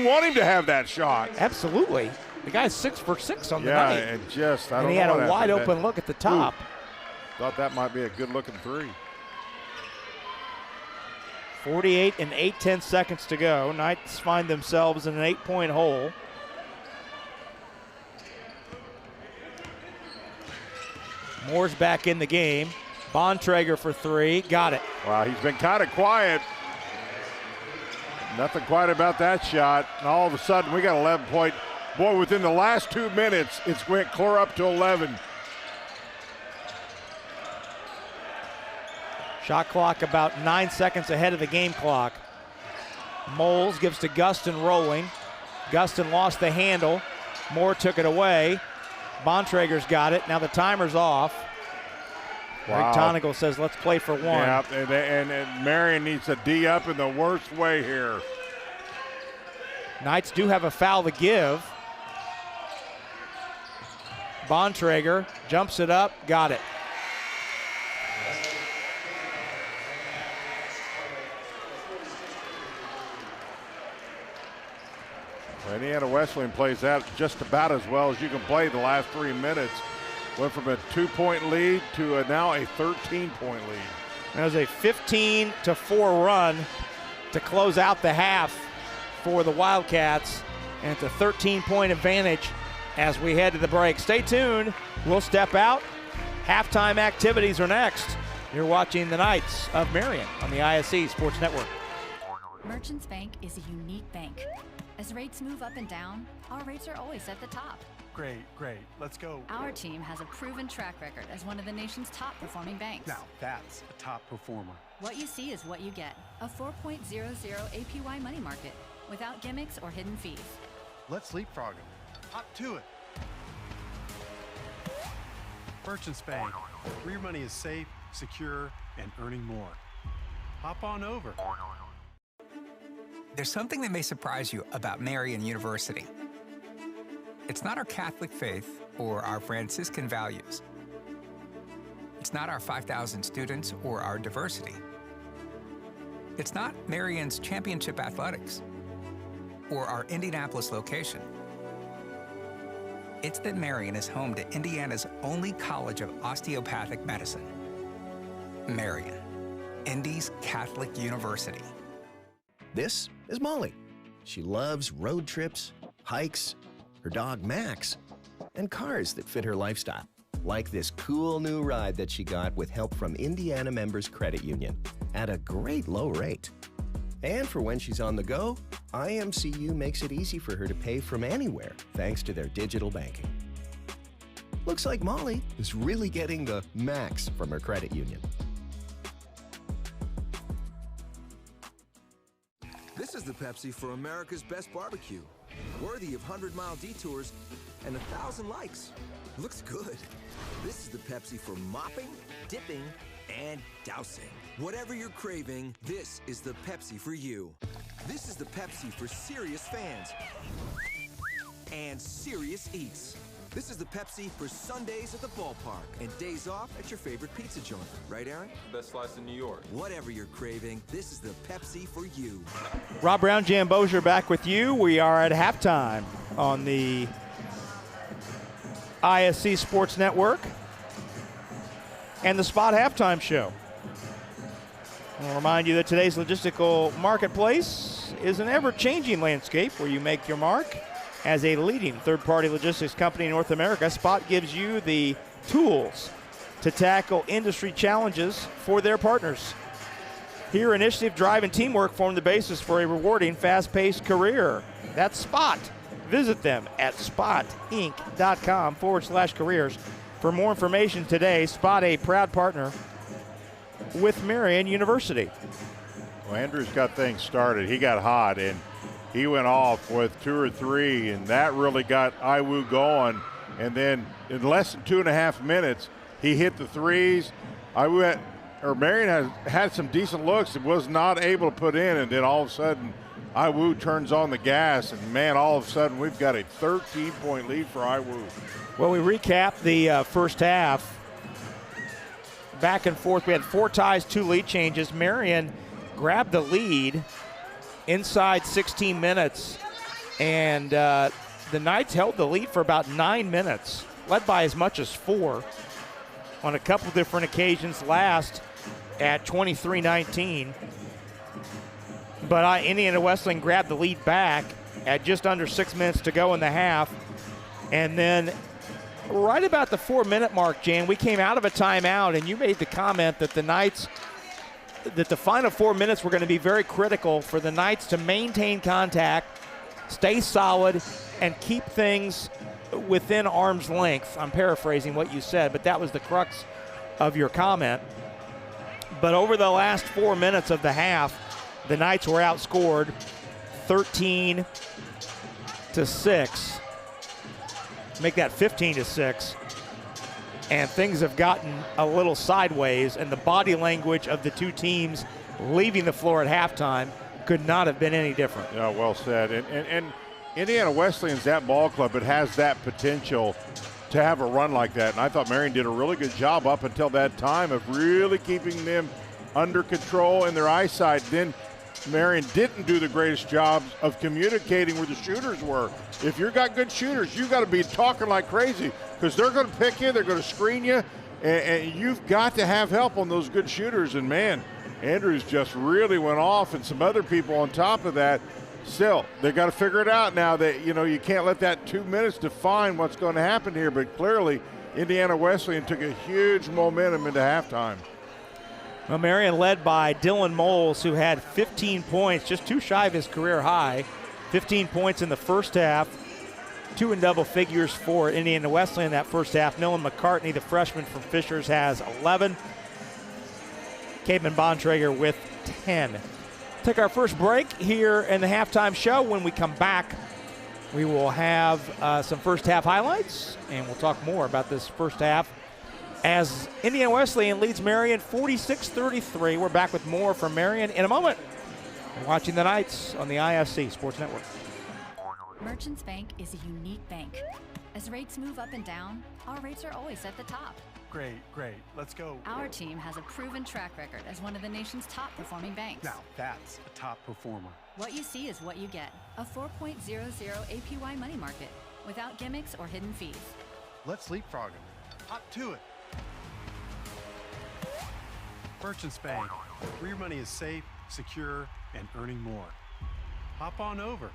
want him to have that shot. Absolutely. The guy's 6 for 6 on the night. Yeah, and just, I don't know. And he had a wide open look at the top. Thought that might be a good looking 3. 48 and 8/10 seconds to go. Knights find themselves in an 8-point hole. Moore's back in the game. Bontrager for three. Got it. Wow, he's been kind of quiet. Nothing quiet about that shot. And all of a sudden, we got 11 point. Boy, within the last 2 minutes, it's went clear up to 11. Shot clock about 9 seconds ahead of the game clock. Moles gives to Gustin rolling. Gustin lost the handle. Moore took it away. Bontrager's got it. Now the timer's off. Wow. Greg Tonigal says, let's play for one. Yeah, and Marian needs a D up in the worst way here. Knights do have a foul to give. Bontrager jumps it up, got it. Indiana Wesleyan plays that just about as well as you can play the last 3 minutes. Went from a 2-point lead to now a 13-point lead. There's a 15-4 run to close out the half for the Wildcats, and it's a 13-point advantage as we head to the break. Stay tuned. We'll step out. Halftime activities are next. You're watching the Knights of Marian on the ISC Sports Network. Merchants Bank is a unique bank. As rates move up and down, our rates are always at the top. Great. Let's go. Our team has a proven track record as one of the nation's top performing banks. Now, that's a top performer. What you see is what you get. A 4.00 APY money market without gimmicks or hidden fees. Let's leapfrog them. Hop to it. Merchants Bank, where your money is safe, secure, and earning more. Hop on over. There's something that may surprise you about Marian University. It's not our Catholic faith or our Franciscan values. It's not our 5,000 students or our diversity. It's not Marian's championship athletics or our Indianapolis location. It's that Marian is home to Indiana's only college of osteopathic medicine. Marian, Indy's Catholic University. This is Molly. She loves road trips, hikes, her dog Max, and cars that fit her lifestyle, like this cool new ride that she got with help from Indiana Members Credit Union at a great low rate. And for when she's on the go, IMCU makes it easy for her to pay from anywhere thanks to their digital banking. Looks like Molly is really getting the max from her credit union. This is the Pepsi for America's best barbecue. Worthy of 100-mile detours and 1,000 likes. Looks good. This is the Pepsi for mopping, dipping, and dousing. Whatever you're craving, this is the Pepsi for you. This is the Pepsi for serious fans and serious eats. This is the Pepsi for Sundays at the ballpark and days off at your favorite pizza joint. Right, Aaron? Best slice in New York. Whatever you're craving, this is the Pepsi for you. Rob Brown, Jan Bozier back with you. We are at halftime on the ISC Sports Network and the Spot Halftime Show. I'll remind you that today's logistical marketplace is an ever-changing landscape where you make your mark. As a leading third-party logistics company in North America, Spot gives you the tools to tackle industry challenges for their partners. Here, initiative, drive, and teamwork form the basis for a rewarding, fast-paced career. That's Spot. Visit them at spotinc.com/careers. For more information today, Spot, a proud partner with Marian University. Well, Andrew's got things started. He got hot, and he went off with 2 or 3, and that really got IWU going. And then in less than 2.5 minutes, he hit the threes. Marian had some decent looks and was not able to put in, and then all of a sudden, IWU turns on the gas, and man, all of a sudden, we've got a 13-point lead for IWU. Well, we recap the first half. Back and forth, we had 4 ties, 2 lead changes. Marian grabbed the lead inside 16 minutes, and the Knights held the lead for about 9 minutes, led by as much as 4 on a couple different occasions, last at 23-19. But Indiana Wesleyan grabbed the lead back at just under 6 minutes to go in the half. And then right about the 4-minute mark, Jan, we came out of a timeout, and you made the comment that the final 4 minutes were going to be very critical for the Knights to maintain contact, stay solid, and keep things within arm's length. I'm paraphrasing what you said, but that was the crux of your comment. But over the last 4 minutes of the half, the Knights were outscored 13-6. Make that 15-6. And things have gotten a little sideways, and the body language of the two teams leaving the floor at halftime could not have been any different. Yeah, well said. And Indiana Wesleyan's that ball club. It has that potential to have a run like that. And I thought Marian did a really good job up until that time of really keeping them under control in their eyesight. Then Marian didn't do the greatest job of communicating where the shooters were. If you've got good shooters, you've got to be talking like crazy because they're going to pick you, they're going to screen you, and you've got to have help on those good shooters. And, man, Andrews just really went off, and some other people on top of that. Still, they got to figure it out now that, you can't let that 2 minutes define what's going to happen here. But clearly, Indiana Wesleyan took a huge momentum into halftime. Well, Marian led by Dylan Moles, who had 15 points, just too shy of his career high. 15 points in the first half, 2 in double figures for Indiana Wesleyan that first half. Millen McCartney, the freshman from Fishers, has 11. Caveman Bontrager with 10. Take our first break here in the halftime show. When we come back, we will have some first half highlights, and we'll talk more about this first half as Indiana Wesleyan leads Marian 46-33. We're back with more from Marian in a moment. You're watching the Knights on the ISC Sports Network. Merchants Bank is a unique bank. As rates move up and down, our rates are always at the top. Great. Let's go. Our team has a proven track record as one of the nation's top performing banks. Now that's a top performer. What you see is what you get. A 4.00 APY money market without gimmicks or hidden fees. Let's leapfrog him. Hop to it. Merchants Bank, where your money is safe, secure, and earning more. Hop on over.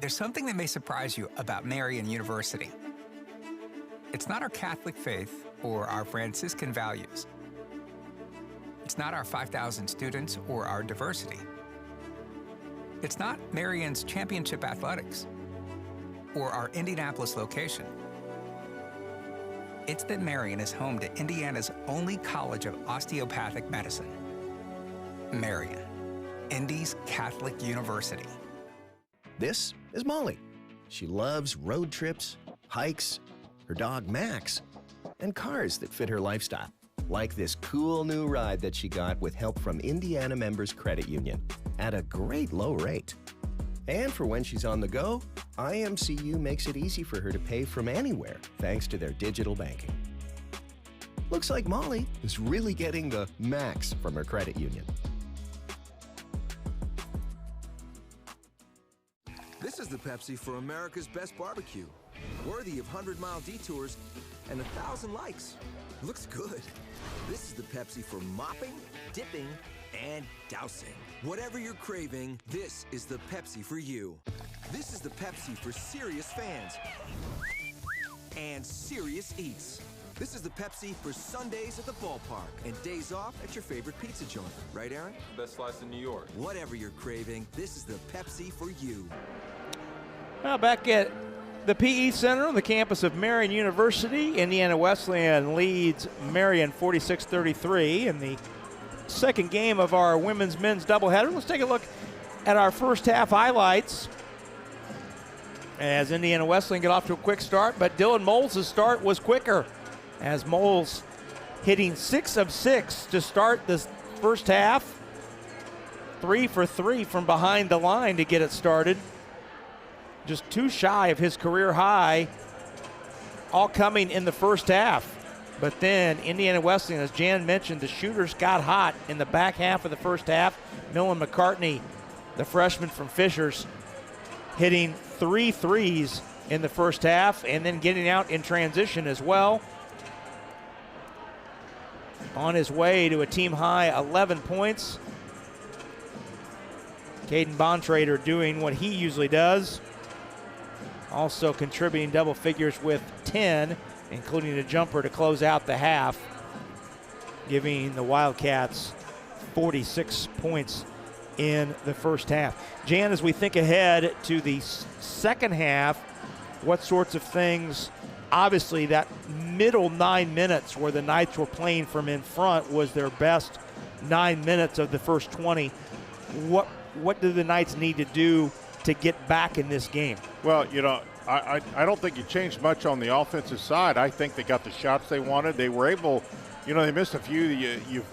There's something that may surprise you about Marian University. It's not our Catholic faith or our Franciscan values. It's not our 5,000 students or our diversity. It's not Marian's championship athletics or our Indianapolis location. It's that Marian is home to Indiana's only college of osteopathic medicine. Marian, Indy's Catholic University. This is Molly. She loves road trips, hikes, her dog Max, and cars that fit her lifestyle, like this cool new ride that she got with help from Indiana Members Credit Union at a great low rate. And for when she's on the go, IMCU makes it easy for her to pay from anywhere thanks to their digital banking. Looks like Molly is really getting the max from her credit union. This is the Pepsi for America's best barbecue. Worthy of 100-mile detours and 1,000 likes. Looks good. This is the Pepsi for mopping, dipping, and dousing. Whatever you're craving, this is the Pepsi for you. This is the Pepsi for serious fans and serious eats. This is the Pepsi for Sundays at the ballpark and days off at your favorite pizza joint. Right, Aaron? Best slice in New York. Whatever you're craving, this is the Pepsi for you. Well, back at the PE Center on the campus of Marian University, Indiana Wesleyan leads Marian 46-33 in the second game of our women's-men's doubleheader. Let's take a look at our first half highlights as Indiana Wesleyan get off to a quick start, but Dylan Moles' start was quicker as Moles hitting 6 of 6 to start this first half. 3 for 3 from behind the line to get it started. Just too shy of his career high, all coming in the first half. But then Indiana Wesleyan, as Jan mentioned, the shooters got hot in the back half of the first half. Millen McCartney, the freshman from Fishers, hitting 3 threes in the first half and then getting out in transition as well. On his way to a team high 11 points. Caden Bontrader doing what he usually does. Also contributing double figures with 10, including a jumper to close out the half, giving the Wildcats 46 points in the first half. Jan, as we think ahead to the second half, what sorts of things, obviously that middle 9 minutes where the Knights were playing from in front was their best 9 minutes of the first 20. What do the Knights need to do to get back in this game? Well, I don't think you changed much on the offensive side. I think they got the shots they wanted. They were able, they missed a few that you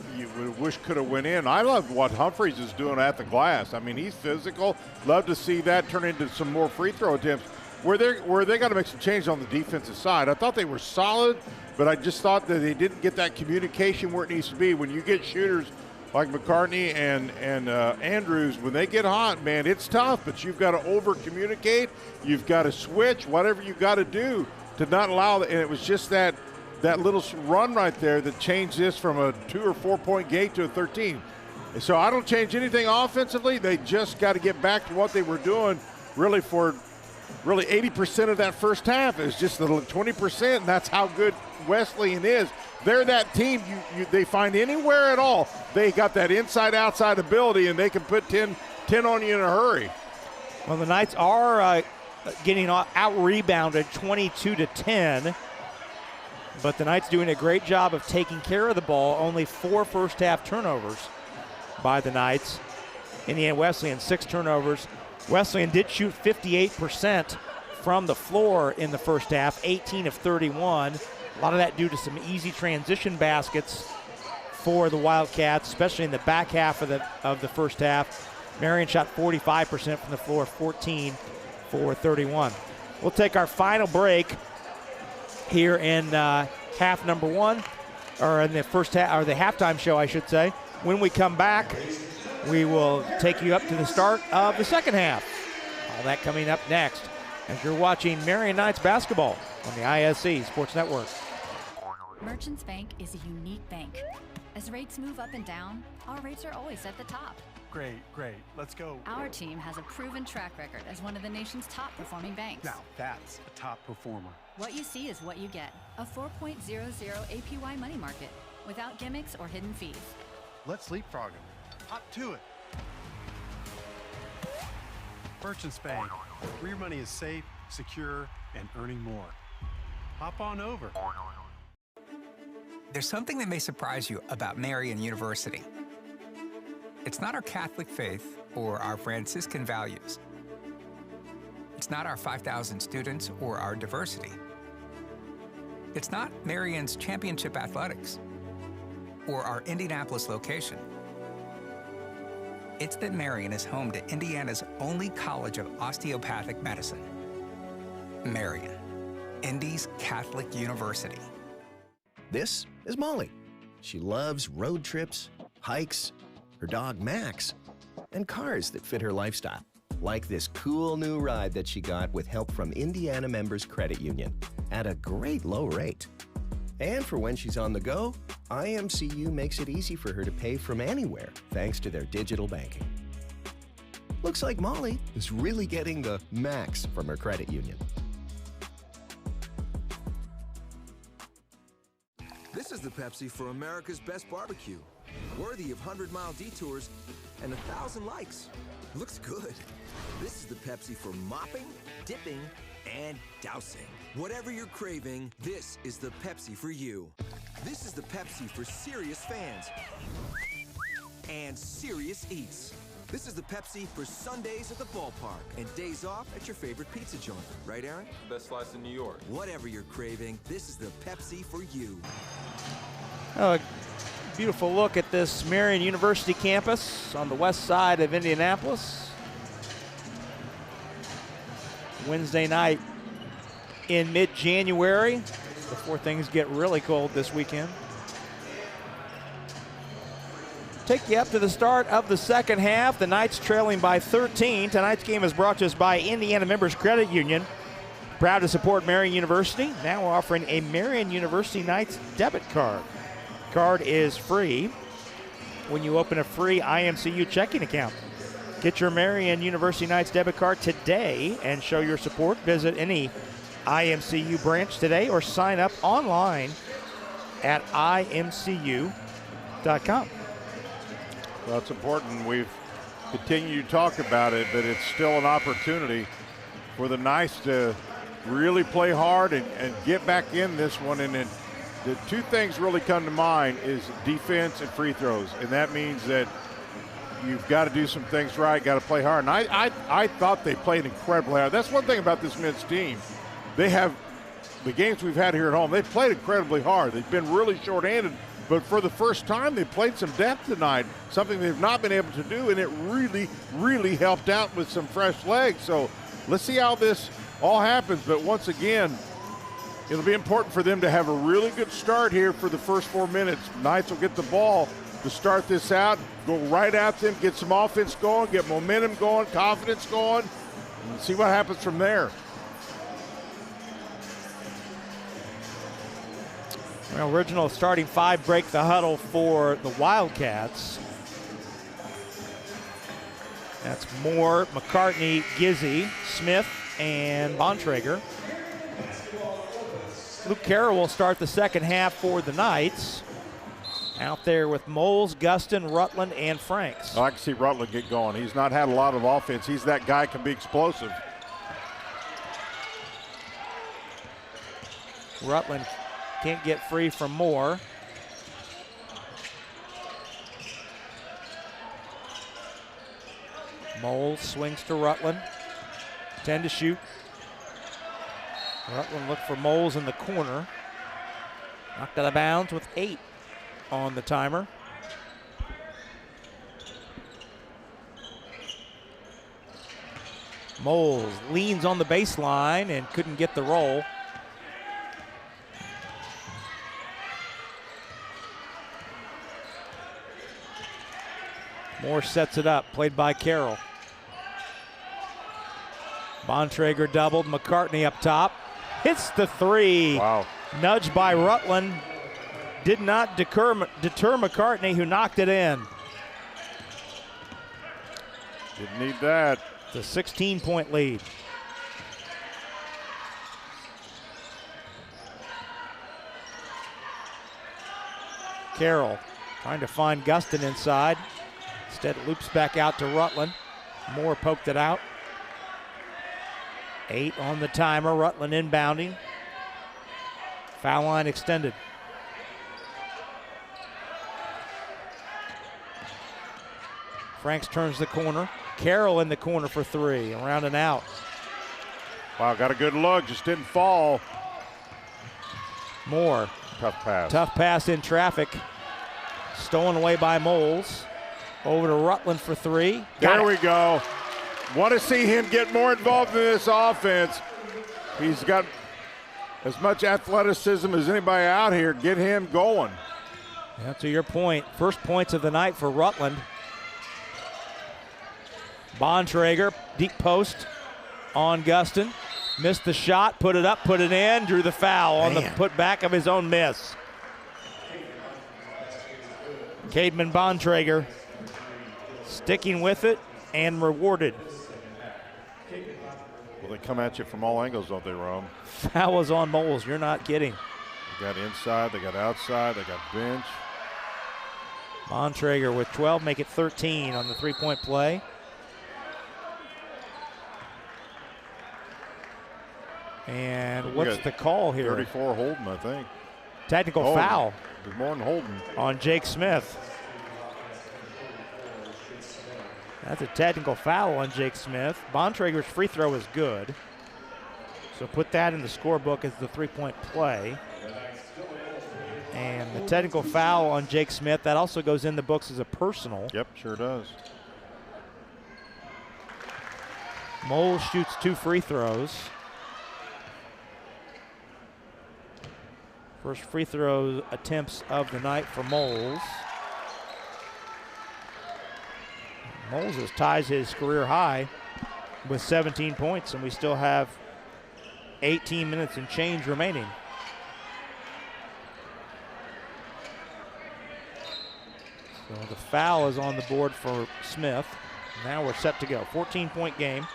wish could have went in. I love what Humphreys is doing at the glass. I mean, he's physical. Love to see that turn into some more free throw attempts. Where they got to make some change on the defensive side. I thought they were solid, but I just thought that they didn't get that communication where it needs to be. When you get shooters like McCartney and Andrews, when they get hot, man, it's tough, but you've got to over-communicate. You've got to switch, whatever you got to do to not allow – and it was just that little run right there that changed this from a 2 or 4 point game to a 13. And so I don't change anything offensively. They just got to get back to what they were doing really 80% of that first half. Is just the 20%, and that's how good Wesleyan is. They're that team they find anywhere at all. They got that inside-outside ability, and they can put 10 on you in a hurry. Well, the Knights are getting out-rebounded 22-10, but the Knights doing a great job of taking care of the ball. Only 4 first-half turnovers by the Knights. Indiana Wesleyan, 6 turnovers. Wesleyan did shoot 58% from the floor in the first half, 18 of 31. A lot of that due to some easy transition baskets for the Wildcats, especially in the back half of the first half. Marian shot 45% from the floor, 14 for 31. We'll take our final break here in half number 1, or in the first half, or the halftime show, I should say. When we come back, we will take you up to the start of the second half. All that coming up next as you're watching Marian Knights basketball on the ISC Sports Network. Merchants Bank is a unique bank. As rates move up and down, our rates are always at the top. Great. Let's go. Our team has a proven track record as one of the nation's top performing banks. Now, that's a top performer. What you see is what you get. A 4.00 APY money market without gimmicks or hidden fees. Let's leapfrog him. Hop to it. Merchants Bank, where your money is safe, secure, and earning more. Hop on over. There's something that may surprise you about Marian University. It's not our Catholic faith or our Franciscan values. It's not our 5,000 students or our diversity. It's not Marian's championship athletics or our Indianapolis location. It's that Marian is home to Indiana's only college of osteopathic medicine. Marian, Indy's Catholic University. This is Molly. She loves road trips, hikes, her dog Max, and cars that fit her lifestyle. Like this cool new ride that she got with help from Indiana Members Credit Union at a great low rate. And for when she's on the go, IMCU makes it easy for her to pay from anywhere thanks to their digital banking. Looks like Molly is really getting the max from her credit union. This is the Pepsi for America's best barbecue. Worthy of 100-mile detours and 1,000 likes. Looks good. This is the Pepsi for mopping, dipping, and dousing. Whatever you're craving, this is the Pepsi for you. This is the Pepsi for serious fans and serious eats. This is the Pepsi for Sundays at the ballpark and days off at your favorite pizza joint. Right, Aaron? Best slice in New York. Whatever you're craving, this is the Pepsi for you. A beautiful look at this Marian University campus on the west side of Indianapolis. Wednesday night in mid-January, before things get really cold this weekend. Take you up to the start of the second half. The Knights trailing by 13. Tonight's game is brought to us by Indiana Members Credit Union. Proud to support Marian University. Now we're offering a Marian University Knights debit card. Card is free when you open a free IMCU checking account. Get your Marian University Knights debit card today and show your support. Visit any IMCU branch today or sign up online at imcu.com. Well, it's important. We've continued to talk about it, but it's still an opportunity for the Knights to really play hard and get back in this one. And then the two things really come to mind is defense and free throws. And that means that you've got to do some things right, got to play hard. And I thought they played incredibly hard. That's one thing about this men's team. They have the games we've had here at home, they've played incredibly hard. They've been really shorthanded, but for the first time, they played some depth tonight, something they've not been able to do, and it really, really helped out with some fresh legs. So let's see how this all happens. But once again, it'll be important for them to have a really good start here for the first 4 minutes. Knights will get the ball to start this out, go right at them, get some offense going, get momentum going, confidence going, and see what happens from there. Well, original starting five break the huddle for the Wildcats. That's Moore, McCartney, Gizzy, Smith, and Bontrager. Luke Carroll will start the second half for the Knights. Out there with Moles, Gustin, Rutland, and Franks. I can see Rutland get going. He's not had a lot of offense. He's that guy, can be explosive. Rutland can't get free from Moore. Moles swings to Rutland. 10 to shoot. Rutland look for Moles in the corner. Knocked out of bounds with 8 on the timer. Moles leans on the baseline and couldn't get the roll. Moore sets it up, played by Carroll. Bontrager doubled, McCartney up top. Hits the three. Wow. Nudged by Rutland. Did not deter McCartney, who knocked it in. Didn't need that. It's a 16-point lead. Carroll trying to find Gustin inside. Instead, it loops back out to Rutland. Moore poked it out. 8 on the timer. Rutland inbounding. Foul line extended. Franks turns the corner. Carroll in the corner for 3. Around and out. Wow, got a good look. Just didn't fall. Moore. Tough pass. Tough pass in traffic. Stolen away by Moles. Over to Rutland for 3. There we go. Want to see him get more involved in this offense. He's got as much athleticism as anybody out here. Get him going. Yeah, to your point, first points of the night for Rutland. Bontrager, deep post on Gustin. Missed the shot, put it up, put it in, drew the foul on the putback of his own miss. Cademan Bontrager sticking with it and rewarded. Well, they come at you from all angles, don't they, Rome? Foul was on Moles, you're not kidding. They got inside, they got outside, they got bench. Bontrager with 12, make it 13 on the three-point play. And what's the call here? 34 holding, I think. Technical foul. There's more than holding. On Jake Smith. That's a technical foul on Jake Smith. Bontrager's free throw is good. So put that in the scorebook as the three-point play. And the technical foul on Jake Smith, that also goes in the books as a personal. Yep, sure does. Moles shoots 2 free throws. First free throw attempts of the night for Moles. Moles ties his career high with 17 points, and we still have 18 minutes and change remaining. So the foul is on the board for Smith. Now we're set to go. 14-point game.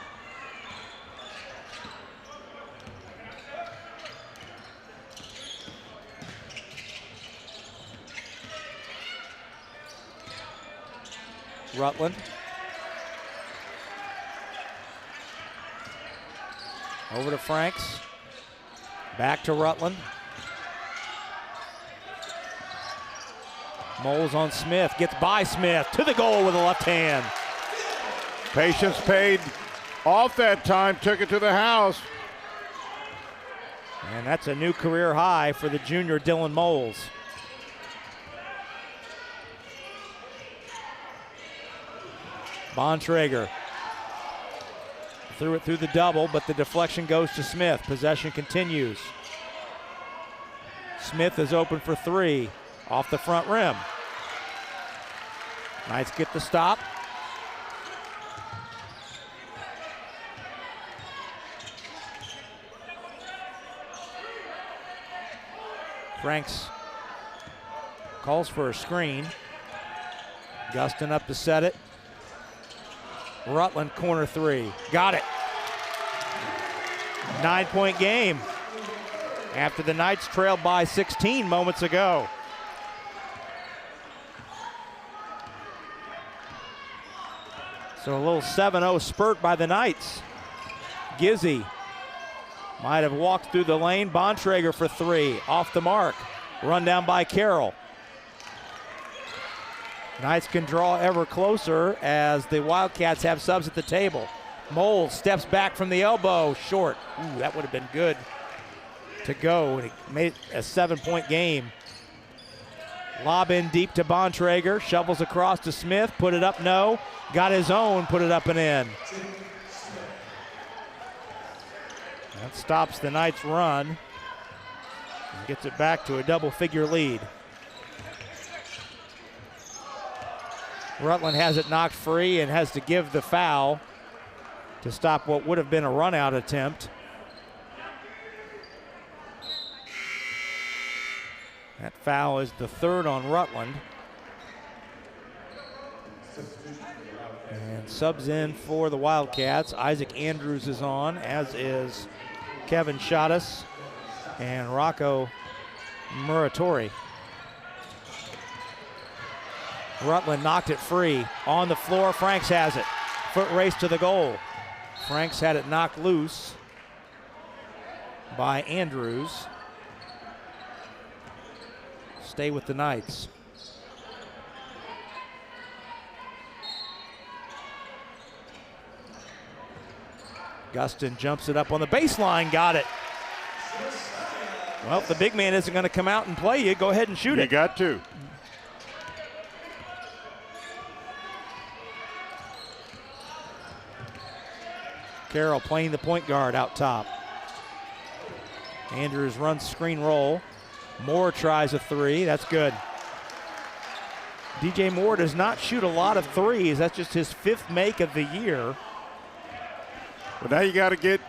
Rutland. Over to Franks. Back to Rutland. Moles on Smith. Gets by Smith. To the goal with the left hand. Patience paid off that time. Took it to the house. And that's a new career high for the junior Dylan Moles. Bontrager threw it through the double, but the deflection goes to Smith. Possession continues. Smith is open for three off the front rim. Knights get the stop. Franks calls for a screen. Gustin up to set it. Rutland corner three. Got it. 9-point game after the Knights trailed by 16 moments ago. So a little 7-0 spurt by the Knights. Gizzy might have walked through the lane. Bontrager for three. Off the mark. Run down by Carroll. Knights can draw ever closer as the Wildcats have subs at the table. Moles steps back from the elbow. Short. Ooh, that would have been good to go. And he made it a 7-point game. Lob in deep to Bontrager. Shovels across to Smith. Put it up, no. Got his own, put it up and in. That stops the Knights' run. And gets it back to a double-figure lead. Rutland has it knocked free and has to give the foul to stop what would have been a run-out attempt. That foul is the third on Rutland. And subs in for the Wildcats. Isaac Andrews is on, as is Kevin Shadas and Rocco Muratori. Rutland knocked it free. On the floor, Franks has it. Foot race to the goal. Franks had it knocked loose by Andrews. Stay with the Knights. Gustin jumps it up on the baseline, got it. Well, if the big man isn't going to come out and play you, go ahead and shoot it. You got to. Carroll playing the point guard out top. Andrews runs screen roll. Moore tries a three, that's good. DJ Moore does not shoot a lot of threes. That's just his 5th make of the year. But now you got to get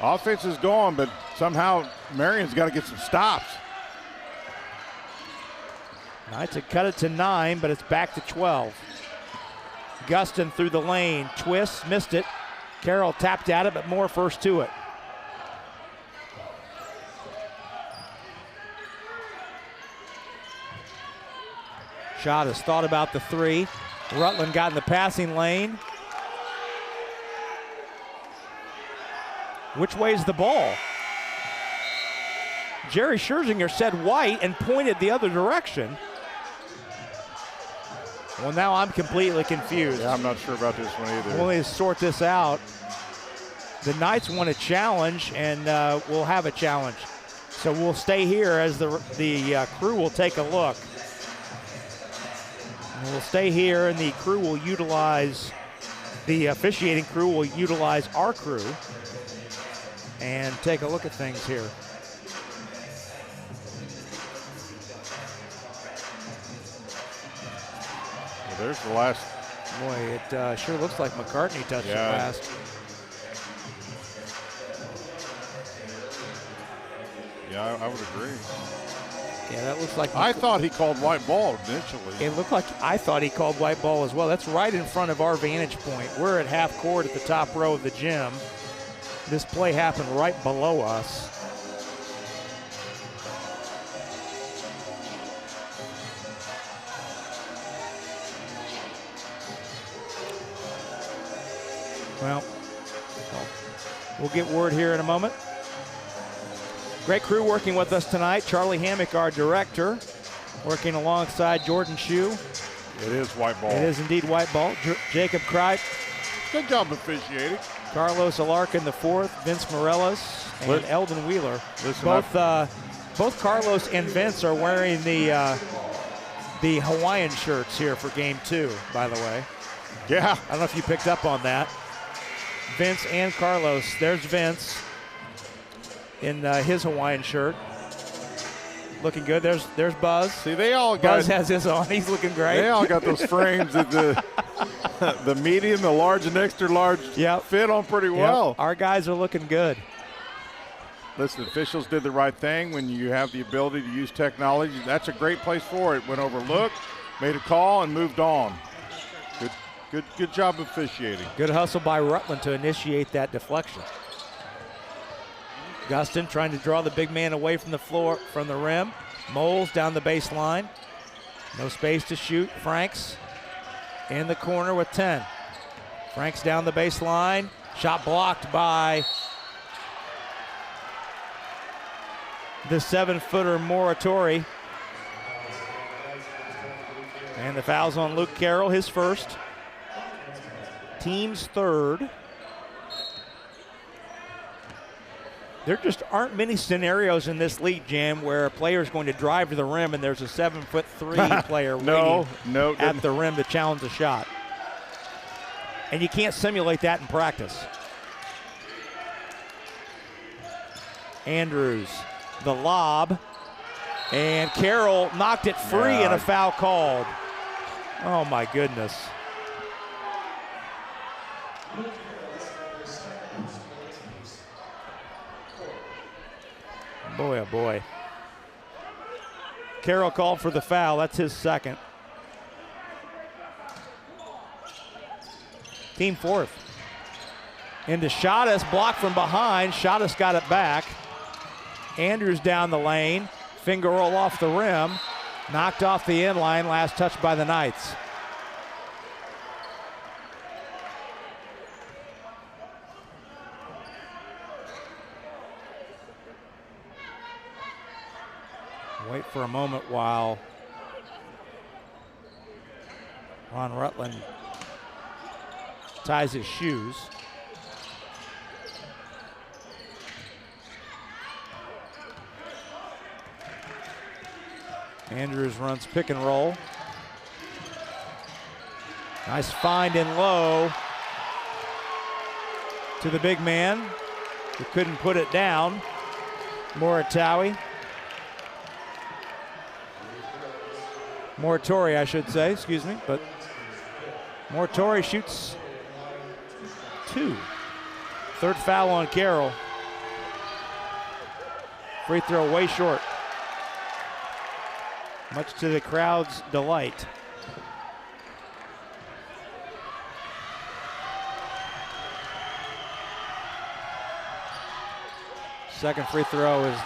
offense is going, but somehow Marian's got to get some stops. Knights had cut it to 9, but it's back to 12. Gustin through the lane, twists, missed it. Carroll tapped at it, but Moore first to it. Shot has thought about the three. Rutland got in the passing lane. Which way's the ball? Jerry Scherzinger said white and pointed the other direction. Well, now I'm completely confused. Yeah, I'm not sure about this one either. We'll need to sort this out. The Knights want a challenge, and we'll have a challenge. So we'll stay here as the crew will take a look. And we'll stay here, and the crew will utilize, the officiating crew will utilize our crew and take a look at things here. Well, there's the last. Boy, it sure looks like McCartney touched it last. Yeah, I would agree. Yeah, that looks like. I thought he called white ball initially. It looked like I thought he called white ball as well. That's right in front of our vantage point. We're at half court at the top row of the gym. This play happened right below us. Well, we'll get word here in a moment. Great crew working with us tonight. Charlie Hammock, our director, working alongside Jordan Shue. It is white ball. It is indeed white ball. Jacob Kreip. Good job officiating. Carlos Alarcon the fourth, Vince Morelos, and Eldon Wheeler. Both Carlos and Vince are wearing the Hawaiian shirts here for game 2, by the way. Yeah. I don't know if you picked up on that. Vince and Carlos. There's Vince in his Hawaiian shirt. Looking good. There's Buzz. See, they all got. Buzz has his on. He's looking great. They all got those frames that the medium, the large, and extra large fit on pretty well. Yep. Our guys are looking good. Listen, officials did the right thing when you have the ability to use technology. That's a great place for it. Went overlooked, made a call, and moved on. Good job officiating. Good hustle by Rutland to initiate that deflection. Gustin trying to draw the big man away from the floor, from the rim. Moles down the baseline. No space to shoot. Franks in the corner with 10. Franks down the baseline. Shot blocked by the 7-footer Moratori. And the foul's on Luke Carroll, his first. Team's third. There just aren't many scenarios in this league, Jam, where a player is going to drive to the rim and there's a 7'3" player waiting at the rim to challenge a shot. And you can't simulate that in practice. Andrews, the lob, and Carroll knocked it free and a foul called. Oh my goodness. Boy, oh boy. Carroll called for the foul. That's his second. Team fourth. Into Shadas, blocked from behind. Shadas got it back. Andrews down the lane. Finger roll off the rim. Knocked off the inline. Last touch by the Knights. Wait for a moment while Ron Rutland ties his shoes. Andrews runs pick and roll. Nice find in low to the big man who couldn't put it down. Moratori, I should say, excuse me, but Moratori shoots 2. Third foul on Carroll. Free throw way short, much to the crowd's delight. Second free throw is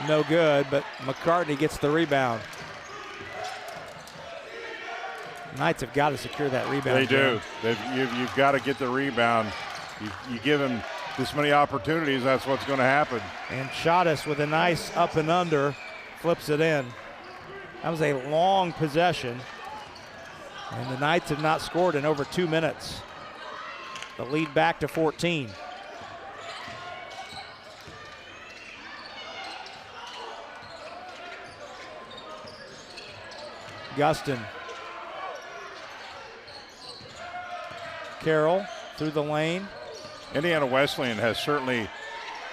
no good, but McCartney gets the rebound. Knights have got to secure that rebound. They do. You've got to get the rebound. You give them this many opportunities, that's what's going to happen. And Shadas with a nice up and under, flips it in. That was a long possession. And the Knights have not scored in over 2 minutes. The lead back to 14. Gustin. Carroll through the lane. Indiana Wesleyan has certainly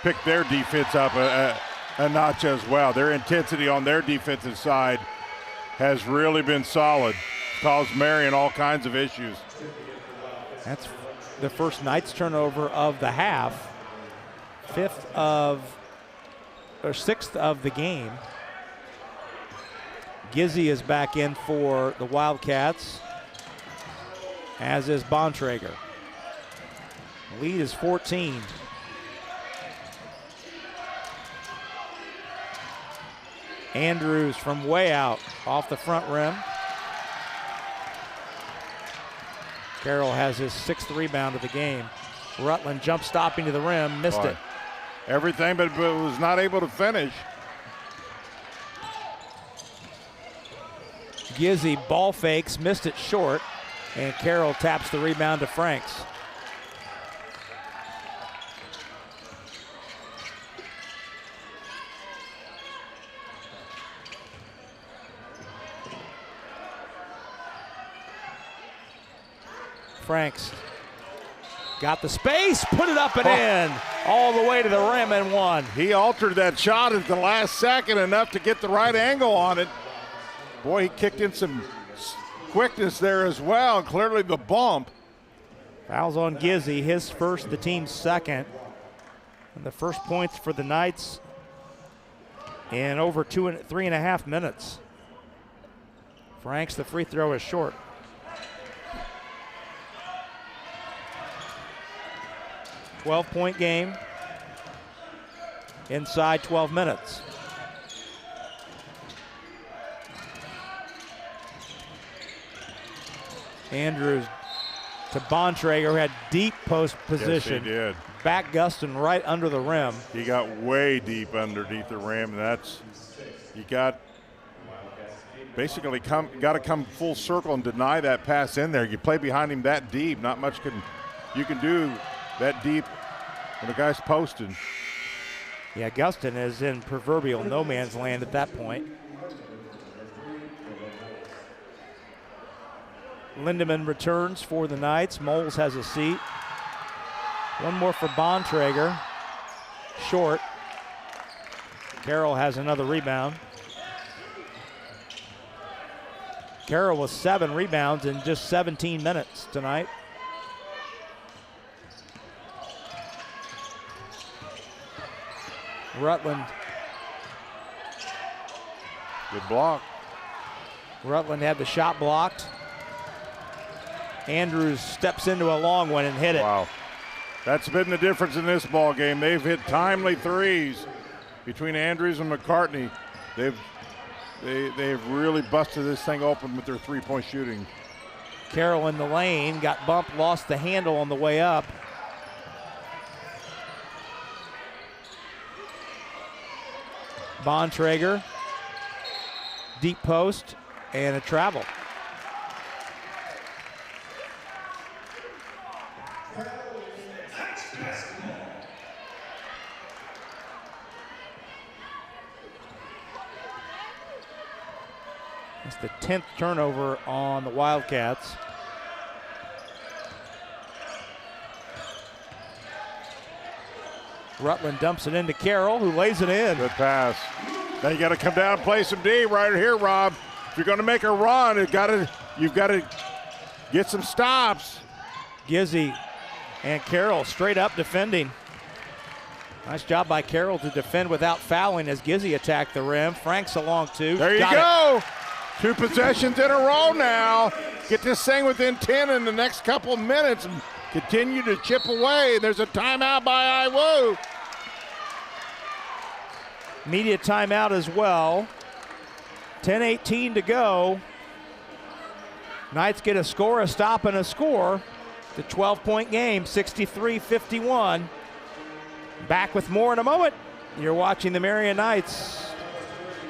picked their defense up a notch as well. Their intensity on their defensive side has really been solid. Caused Marian all kinds of issues. That's the first Knights turnover of the half. 6th of the game. Gizzy is back in for the Wildcats, as is Bontrager. Lead is 14. Andrews from way out, off the front rim. Carroll has his 6th rebound of the game. Rutland jump stopping to the rim, missed it. Everything, but was not able to finish. Gizzy ball fakes, missed it short, and Carroll taps the rebound to Franks. Franks got the space, put it up and in, all the way to the rim and one. He altered that shot at the last second enough to get the right angle on it. Boy, he kicked in some quickness there as well, and clearly the bump. Fouls on Gizzy, his first, the team's second. And the first points for the Knights in over 3.5 minutes. Franks, the free throw is short. .12 game inside 12 minutes. Andrews to Bontrager, who had deep post position. Yes, he did. Back Gustin right under the rim. He got way deep underneath the rim, and that's, you got basically got to come full circle and deny that pass in there. You play behind him that deep, not much you can do that deep when the guy's posted. Yeah, Gustin is in proverbial no man's land at that point. Lindemann returns for the Knights. Moles has a seat. One more for Bontrager. Short. Carroll has another rebound. Carroll with 7 rebounds in just 17 minutes tonight. Rutland. Good block. Rutland had the shot blocked. Andrews steps into a long one and hit it. Wow. That's been the difference in this ball game. They've hit timely threes between Andrews and McCartney. They've really busted this thing open with their three-point shooting. Carroll in the lane, got bumped, lost the handle on the way up. Bontrager, deep post, and a travel. It's the 10th turnover on the Wildcats. Rutland dumps it into Carroll, who lays it in. Good pass. Now you got to come down and play some D right here, Rob. If you're going to make a run, you've got to get some stops. Gizzy and Carroll straight up defending. Nice job by Carroll to defend without fouling as Gizzy attacked the rim. Franks along two. There you go. 2 possessions in a row now. Get this thing within 10 in the next couple of minutes and continue to chip away. There's a timeout by Iwoo. Media timeout as well. 10:18 to go. Knights get a score, a stop, and a score. The 12-point game, 63-51. Back with more in a moment. You're watching the Marian Knights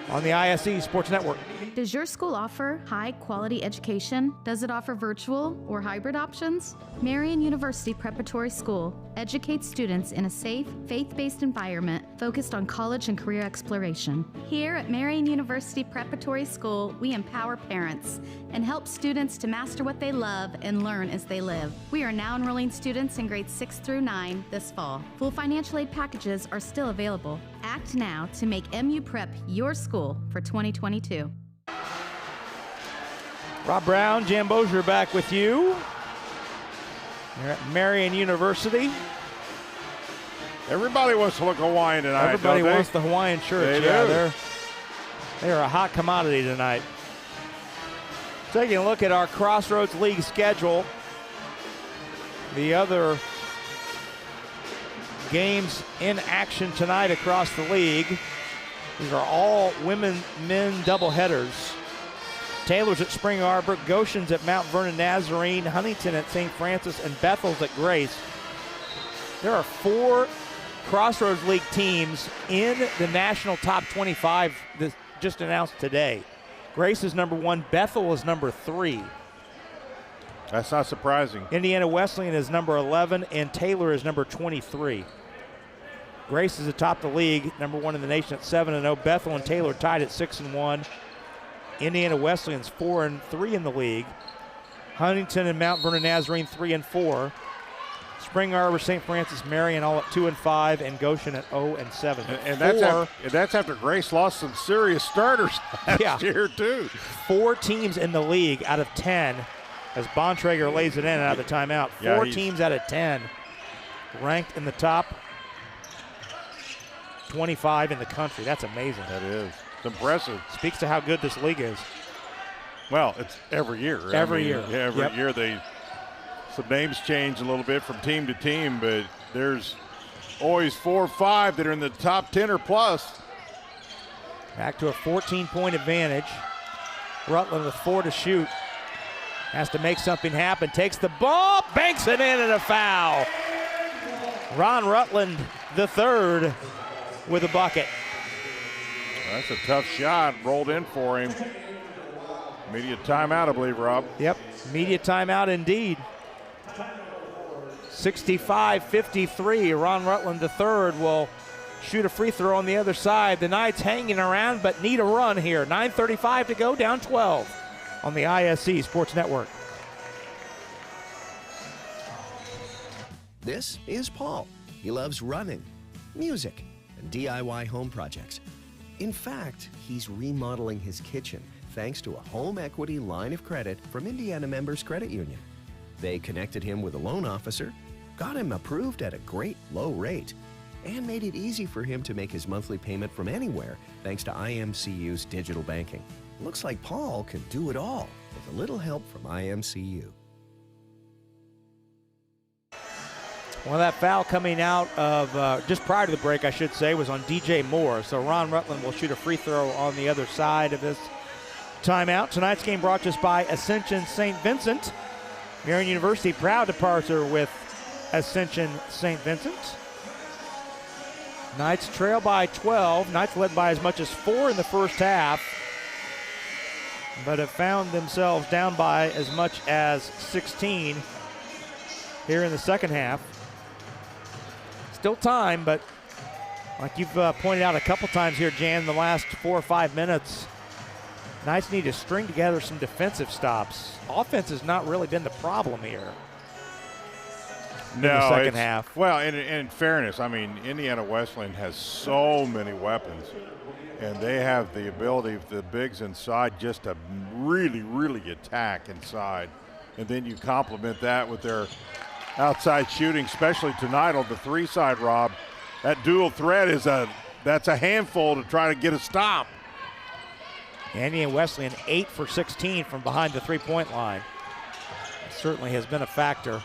on the ISE Sports Network. Does your school offer high-quality education? Does it offer virtual or hybrid options? Marian University Preparatory School educates students in a safe, faith-based environment focused on college and career exploration. Here at Marian University Preparatory School, we empower parents and help students to master what they love and learn as they live. We are now enrolling students in grades 6 through 9 this fall. Full financial aid packages are still available. Act now to make MU Prep your school for 2022. Rob Brown, Jan Bozier back with you. You're at Marian University. Everybody wants to look Hawaiian tonight. Everybody don't they? wants the Hawaiian shirts. They Yeah, do. they're They are a hot commodity tonight. Taking a look at our Crossroads League schedule. The other games in action tonight across the league. These are all women-men doubleheaders. Taylor's at Spring Arbor, Goshen's at Mount Vernon Nazarene, Huntington at St. Francis, and Bethel's at Grace. There are 4 Crossroads League teams in the national top 25 that just announced today. Grace is number 1, Bethel is number 3. That's not surprising. Indiana Wesleyan is number 11, and Taylor is number 23. Grace is atop the league, number 1 in the nation at 7-0. Bethel and Taylor tied at 6-1. Indiana Wesleyan's 4-3 in the league. Huntington and Mount Vernon Nazarene 3-4. Spring Arbor, St. Francis, Marian all at 2-5, and Goshen at 0-7. And that's after Grace lost some serious starters last year too. 4 teams in the league out of 10, as Bontrager lays it in out of the timeout. 4 teams out of 10 ranked in the top 25 in the country. That's amazing. That is. It's impressive. Speaks to how good this league is. Well, it's every year. Every year. Yeah, every year some names change a little bit from team to team, but there's always 4 or 5 that are in the top 10 or plus. Back to a 14-point advantage. Rutland with 4 to shoot. Has to make something happen. Takes the ball, banks it in, and a foul. Ron Rutland, the 3rd, with a bucket. That's a tough shot. Rolled in for him. Media timeout, I believe, Rob. Yep, media timeout indeed. 65-53. Ron Rutland III will shoot a free throw on the other side. The Knights hanging around but need a run here. 9:35 to go, down 12 on the ISC Sports Network. This is Paul. He loves running, music, and DIY home projects. In fact, he's remodeling his kitchen thanks to a home equity line of credit from Indiana Members Credit Union. They connected him with a loan officer, got him approved at a great low rate, and made it easy for him to make his monthly payment from anywhere thanks to IMCU's digital banking. Looks like Paul can do it all with a little help from IMCU. Well, that foul coming out of just prior to the break, I should say, was on DJ Moore. So Ron Rutland will shoot a free throw on the other side of this timeout. Tonight's game brought to us by Ascension St. Vincent. Marian University proud to partner with Ascension St. Vincent. Knights trail by 12. Knights led by as much as 4 in the first half, but have found themselves down by as much as 16 here in the second half. Still time, but like you've pointed out a couple times here, Jan, the last 4 or 5 minutes, Knights need to string together some defensive stops. Offense has not really been the problem here. In the second half. Well, in fairness, I mean, Indiana Wesleyan has so many weapons, and they have the ability of the bigs inside just to really, really attack inside. And then you complement that with their outside shooting, especially tonight on the 3 side, Rob. That dual threat that's a handful to try to get a stop. Indiana Wesleyan 8 for 16 from behind the 3-point line. It certainly has been a factor.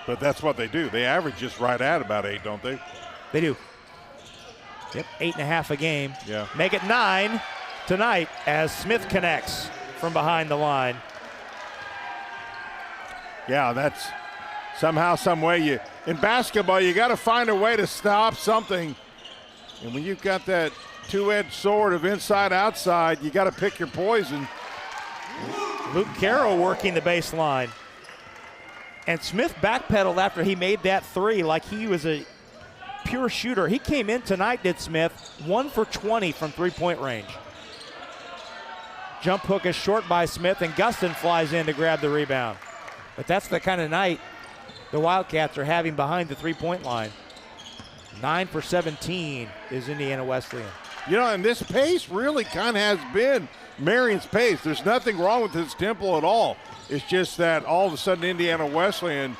But that's what they do. They average just right at about 8, don't they? They do. Yep, 8.5 a game. Yeah. Make it 9 tonight as Smith connects from behind the line. Yeah, that's somehow, some way in basketball, you got to find a way to stop something. And when you've got that two-edged sword of inside-outside, you got to pick your poison. Luke Carroll working the baseline. And Smith backpedaled after he made that 3 like he was a pure shooter. He came in tonight, did Smith, 1 for 20 from 3-point range. Jump hook is short by Smith, and Gustin flies in to grab the rebound. But that's the kind of night the Wildcats are having behind the 3-point line. 9 for 17 is Indiana Wesleyan. You know, and this pace really kind of has been Marian's pace. There's nothing wrong with his tempo at all. It's just that all of a sudden Indiana Wesleyan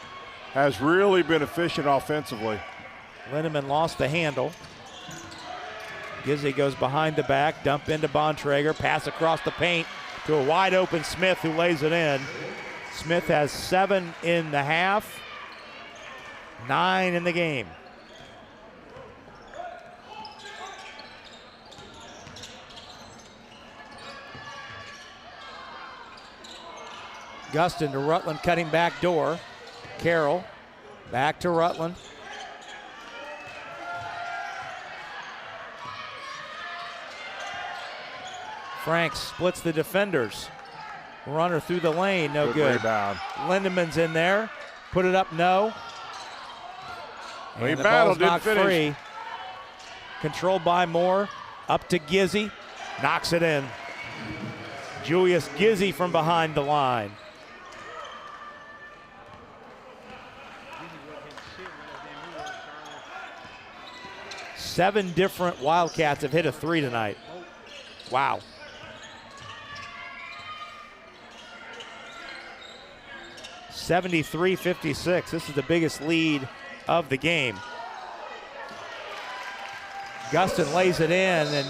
has really been efficient offensively. Lindemann lost the handle. Gizzy goes behind the back, dump into Bontrager, pass across the paint to a wide open Smith who lays it in. Smith has 7 in the half, 9 in the game. Gustin to Rutland, cutting back door. Carroll back to Rutland. Franks splits the defenders. Runner through the lane, no good. Rebound. Lindemann's in there. Put it up, no. He And the battled, ball's knocked didn't finish. free. Controlled by Moore. Up to Gizzy. Knocks it in. Julius Gizzy from behind the line. Seven different Wildcats have hit a 3 tonight. Wow. (73-56). This is the biggest lead of the game. Gustin lays it in, and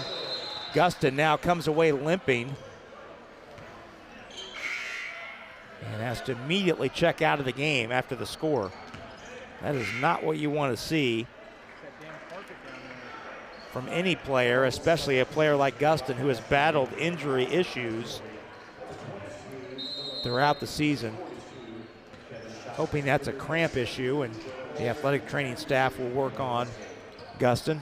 Gustin now comes away limping and has to immediately check out of the game after the score. That is not what you want to see from any player, especially a player like Gustin who has battled injury issues throughout the season. Hoping that's a cramp issue and the athletic training staff will work on Gustin.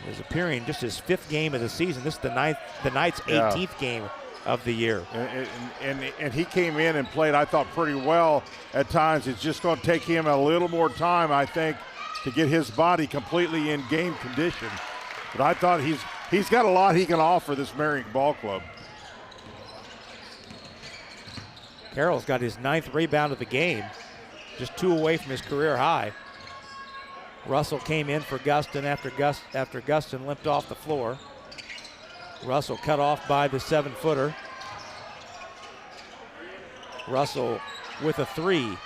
He's appearing just his 5th game of the season. This is the Knights' 18th game of the year. And he came in and played, I thought, pretty well at times. It's just going to take him a little more time, I think, to get his body completely in game condition. But I thought he's got a lot he can offer this Marian ball club. Carroll's got his 9th rebound of the game, just 2 away from his career high. Russell came in for Gustin after Gustin limped off the floor. Russell cut off by the 7-footer. Russell with a 3,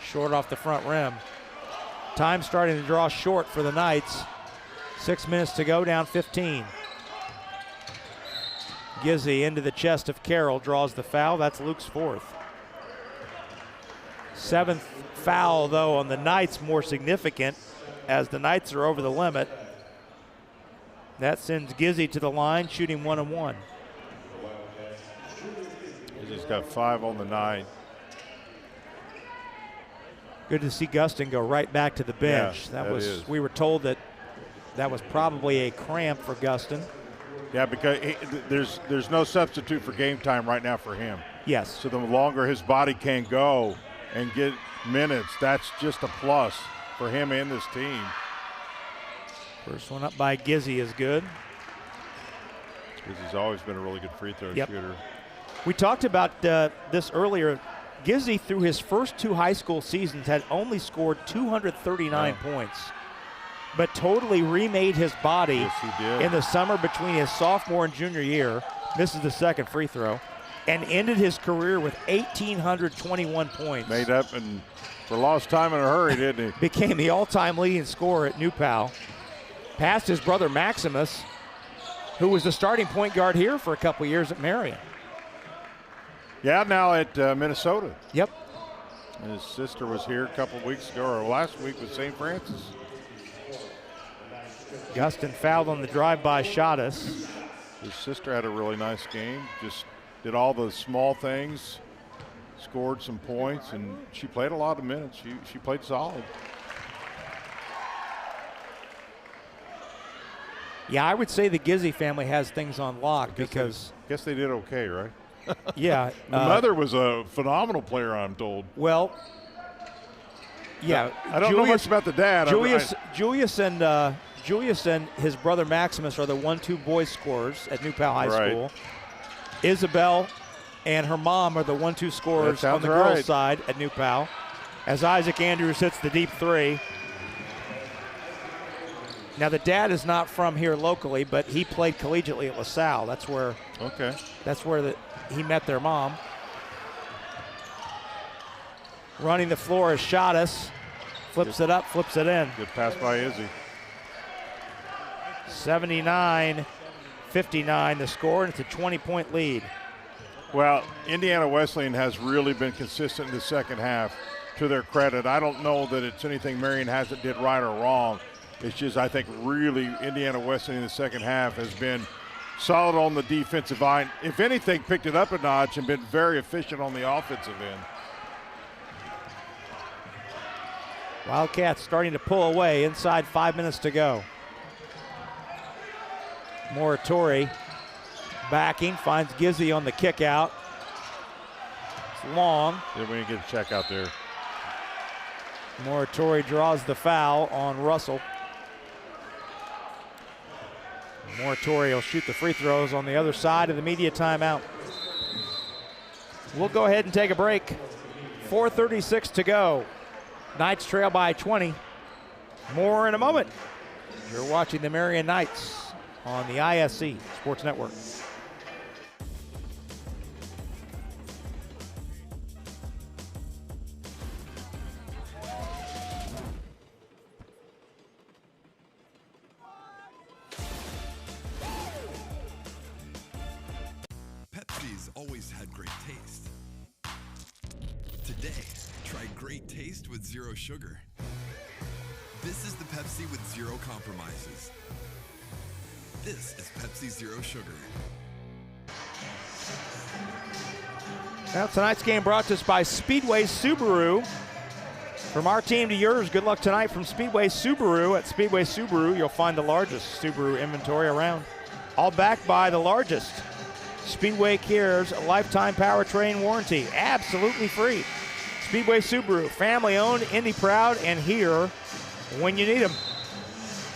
short off the front rim. Time starting to draw short for the Knights. 6 minutes to go, down 15. Gizzy into the chest of Carroll, draws the foul. That's Luke's 4th. 7th foul, though, on the Knights, more significant as the Knights are over the limit. That sends Gizzy to the line, shooting 1-1. He's got 5 on the 9. Good to see Gustin go right back to the bench. Yeah, we were told that was probably a cramp for Gustin. Yeah, because there's no substitute for game time right now for him. Yes. So the longer his body can go and get minutes, that's just a plus for him and this team. First one up by Gizzy is good. Gizzy's always been a really good free throw shooter. We talked about this earlier. Gizzy, through his first 2 high school seasons, had only scored 239 points, but totally remade his body in the summer between his sophomore and junior year. Misses the 2nd free throw, and ended his career with 1,821 points. Made up and for lost time in a hurry, didn't he? Became the all-time leading scorer at New Pal. Passed his brother Maximus, who was the starting point guard here for a couple years at Marian. Yeah, now at Minnesota. Yep. His sister was here a couple weeks ago, or last week with St. Francis. Gustin fouled on the drive-by Shottis. His sister had a really nice game, just did all the small things, scored some points, and she played a lot of minutes. She played solid. Yeah, I would say the Gizzy family has things on lock because I guess they did okay, right? Yeah. The mother was a phenomenal player, I'm told. Well, yeah. I don't know much about the dad. Julius and his brother Maximus are the 1-2 boys scorers at New Pal High School. Isabel and her mom are the 1-2 scorers on the girls' side at New Pal. As Isaac Andrews hits the deep 3. Now, the dad is not from here locally, but he played collegiately at LaSalle. That's where he met their mom. Running the floor is Shottis. Flips it up, flips it in. Good pass by Izzy. 79-59 the score, and it's a 20-point lead. Well, Indiana Wesleyan has really been consistent in the second half, to their credit. I don't know that it's anything Marian hasn't did right or wrong. It's just I think really Indiana Wesleyan in the second half has been solid on the defensive line. If anything, picked it up a notch and been very efficient on the offensive end. Wildcats starting to pull away inside 5 minutes to go. Moratori backing, finds Gizzy on the kick out. It's long. Yeah, we didn't get a check out there. Moratori draws the foul on Russell. Moratori will shoot the free throws on the other side of the media timeout. We'll go ahead and take a break. 4:36 to go. Knights trail by 20. More in a moment. You're watching the Marian Knights on the ISC Sports Network. Pepsi's always had great taste. Today, try great taste with zero sugar. This is the Pepsi with zero compromises. This is Pepsi Zero Sugar. Now tonight's game brought to us by Speedway Subaru. From our team to yours, good luck tonight from Speedway Subaru. At Speedway Subaru, you'll find the largest Subaru inventory around. All backed by the largest Speedway Cares lifetime powertrain warranty. Absolutely free. Speedway Subaru, family owned, Indy proud, and here when you need them.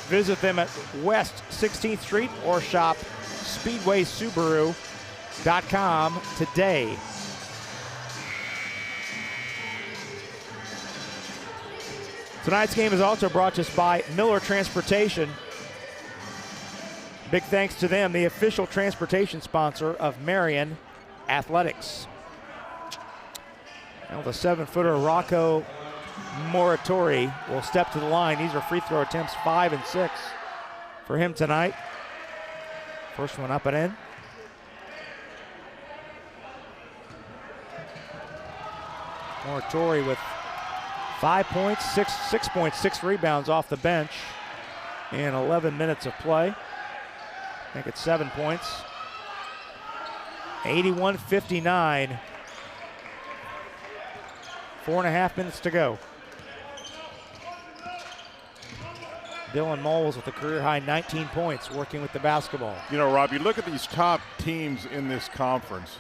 Visit them at West 16th Street or shop speedwaysubaru.com today. Tonight's game is also brought to us by Miller Transportation. Big thanks to them, the official transportation sponsor of Marian Athletics. Now the 7-footer Rocco Moratori will step to the line. These are free throw attempts 5 and 6 for him tonight. First one up and in. Moratori with 5 points, 6.6 rebounds off the bench in 11 minutes of play. I think it's 7 points. 81-59. 4.5 minutes to go. Dylan Moles with a career-high 19 points working with the basketball. You know, Rob, you look at these top teams in this conference,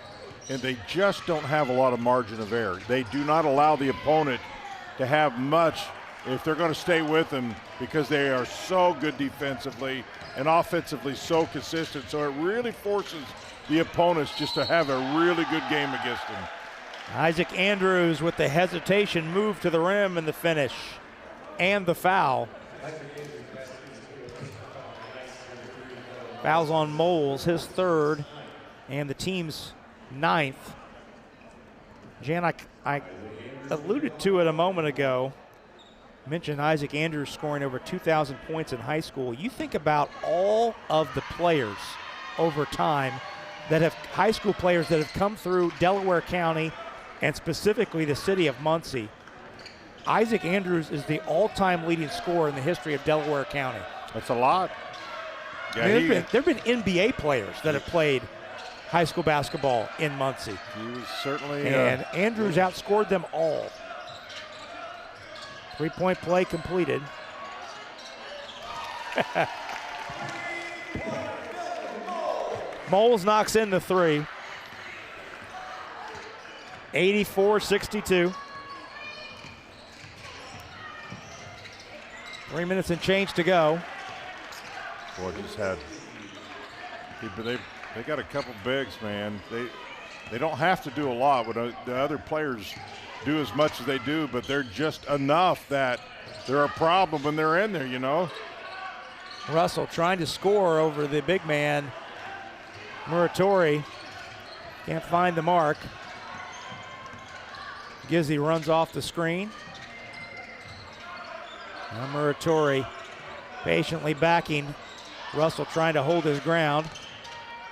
and they just don't have a lot of margin of error. They do not allow the opponent to have much if they're going to stay with them because they are so good defensively and offensively so consistent. So it really forces the opponents just to have a really good game against them. Isaac Andrews with the hesitation move to the rim and the finish and the foul. Fouls on Moles, his third and the team's 9th. Jan, I alluded to it a moment ago. Mentioned Isaac Andrews scoring over 2,000 points in high school. You think about all of the players over time that have, high school players that have come through Delaware County and specifically the city of Muncie. Isaac Andrews is the all-time leading scorer in the history of Delaware County. That's a lot. Yeah, I mean, there have been NBA players that have played high school basketball in Muncie. He was certainly. And Andrews outscored them all. 3-point play completed. Moles knocks in the three. 84-62. 3 minutes and change to go. Boy, just had. They got a couple bigs, man. They don't have to do a lot. But the other players do as much as they do, but they're just enough that they're a problem when they're in there, you know. Russell trying to score over the big man, Muratori. Can't find the mark. Gizzy runs off the screen. Now Muratori patiently backing Russell trying to hold his ground.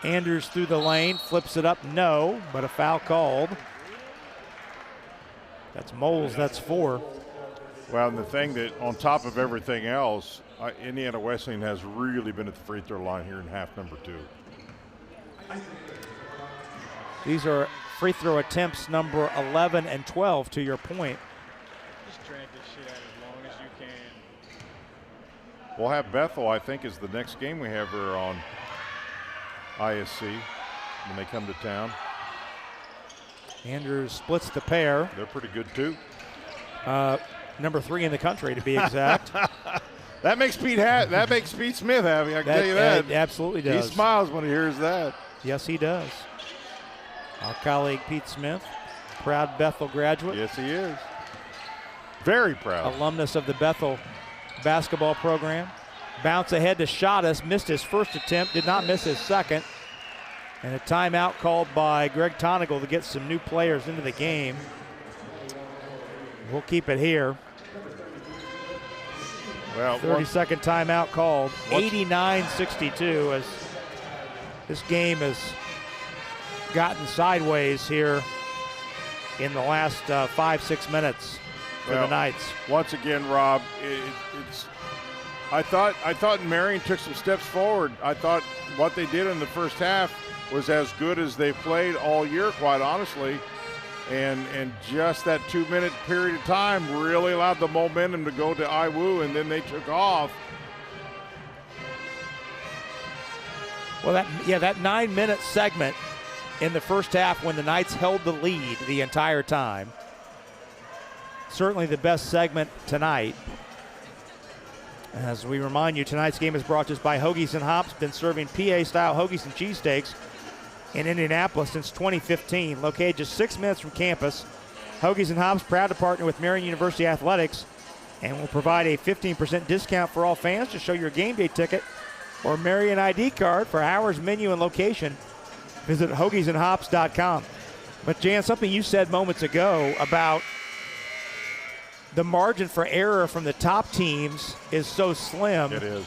Anders through the lane, flips it up, no, but a foul called. That's Moles, that's 4. Well, and the thing that, on top of everything else, Indiana Wesleyan has really been at the free throw line here in half number 2. These are free throw attempts number 11 and 12, to your point. Just drag this shit out as long as you can. We'll have Bethel, I think, is the next game we have her on ISC when they come to town. Andrews splits the pair. They're pretty good, too. Number 3 in the country, to be exact. That makes Pete Smith happy, I can tell you that. It absolutely does. He smiles when he hears that. Yes, he does. Our colleague Pete Smith, proud Bethel graduate. Yes, he is. Very proud. Alumnus of the Bethel basketball program. Bounce ahead to Shottis, missed his first attempt, did not miss his second. And a timeout called by Greg Tonigal to get some new players into the game. We'll keep it here. Well, 30-second timeout called. 89-62 as this game has gotten sideways here in the last 5-6 minutes for the Knights. Once again, Rob, I thought Marian took some steps forward. I thought what they did in the first half was as good as they played all year, quite honestly. And just that 2-minute period of time really allowed the momentum to go to IWU, and then they took off. Well, that 9-minute segment in the first half when the Knights held the lead the entire time. Certainly the best segment tonight. As we remind you, tonight's game is brought to us by Hoagies and Hops. Been serving PA-style hoagies and cheesesteaks in Indianapolis since 2015. Located just 6 minutes from campus, Hoagies and Hops proud to partner with Marian University Athletics and will provide a 15% discount for all fans to show your game day ticket or Marian ID card for hours, menu, and location. Visit hoagiesandhops.com. But Jan, something you said moments ago about the margin for error from the top teams is so slim. It is.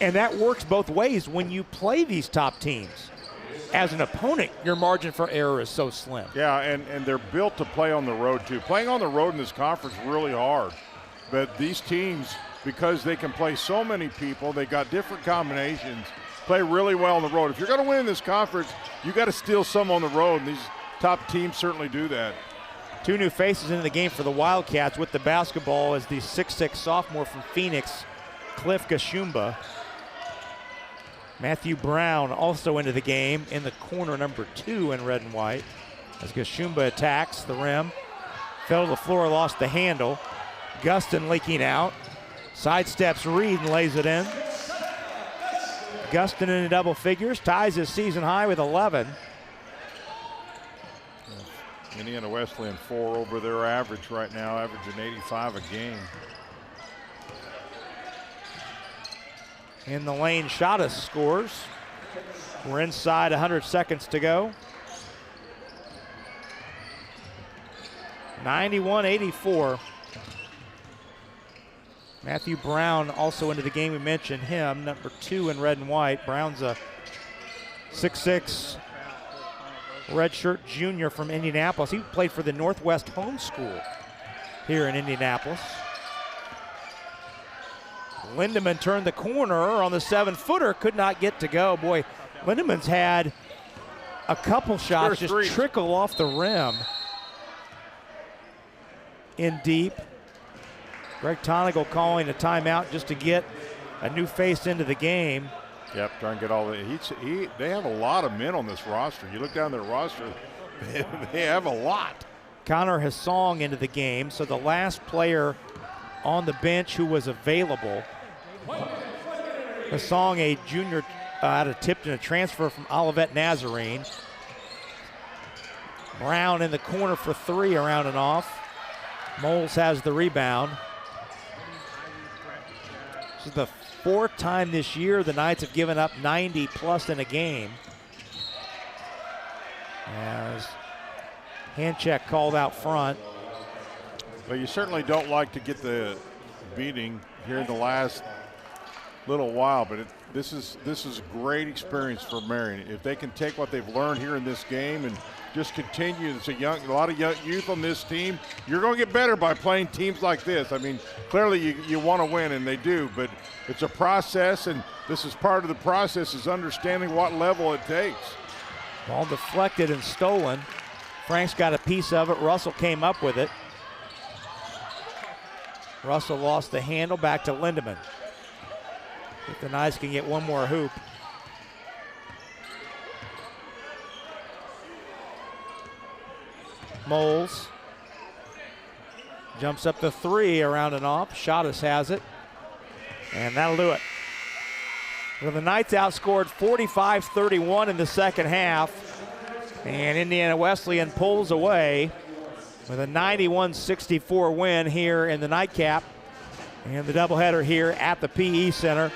And that works both ways when you play these top teams. As an opponent, your margin for error is so slim. Yeah, and they're built to play on the road, too. Playing on the road in this conference is really hard. But these teams, because they can play so many people, they got different combinations, play really well on the road. If you're going to win in this conference, you got to steal some on the road, and these top teams certainly do that. 2 new faces into the game for the Wildcats with the basketball is the 6'6 sophomore from Phoenix, Cliff Gashumba. Matthew Brown also into the game in the corner, number 2 in red and white. As Gashumba attacks the rim. Fell to the floor, lost the handle. Gustin leaking out. Sidesteps Reed and lays it in. Gustin into double figures, ties his season high with 11. Indiana Wesleyan 4 over their average right now, averaging 85 a game. In the lane, Shottis scores. We're inside 100 seconds to go. 91-84. Matthew Brown also into the game. We mentioned him, number 2 in red and white. Brown's a 6'6 redshirt junior from Indianapolis. He played for the Northwest Home School here in Indianapolis. Lindemann turned the corner on the 7-footer, could not get to go. Boy, Lindemann's had a couple shots just trickle off the rim in deep. Greg Tonigal calling a timeout just to get a new face into the game. Yep, trying to get all the. They have a lot of men on this roster. You look down their roster, they have a lot. Connor Hassong into the game, so the last player on the bench who was available. Hassong, a junior out of Tipton, a transfer from Olivet Nazarene. Brown in the corner for 3 around and off. Moles has the rebound. This is the 4th time this year the Knights have given up 90 plus in a game. As hand check called out front. But you certainly don't like to get the beating here in the last little while, but this is a great experience for Marian. If they can take what they've learned here in this game and just continue, there's a lot of young youth on this team. You're going to get better by playing teams like this. I mean, clearly you want to win, and they do, but it's a process, and this is part of the process, is understanding what level it takes. Ball deflected and stolen. Frank's got a piece of it. Russell came up with it. Russell lost the handle, back to Lindemann. If the Knights can get one more hoop. Moles jumps up the three, around and off. Shadas has it, and that'll do it. Well, the Knights outscored 45-31 in the second half, and Indiana Wesleyan pulls away with a 91-64 win here in the nightcap and the doubleheader here at the PE Center.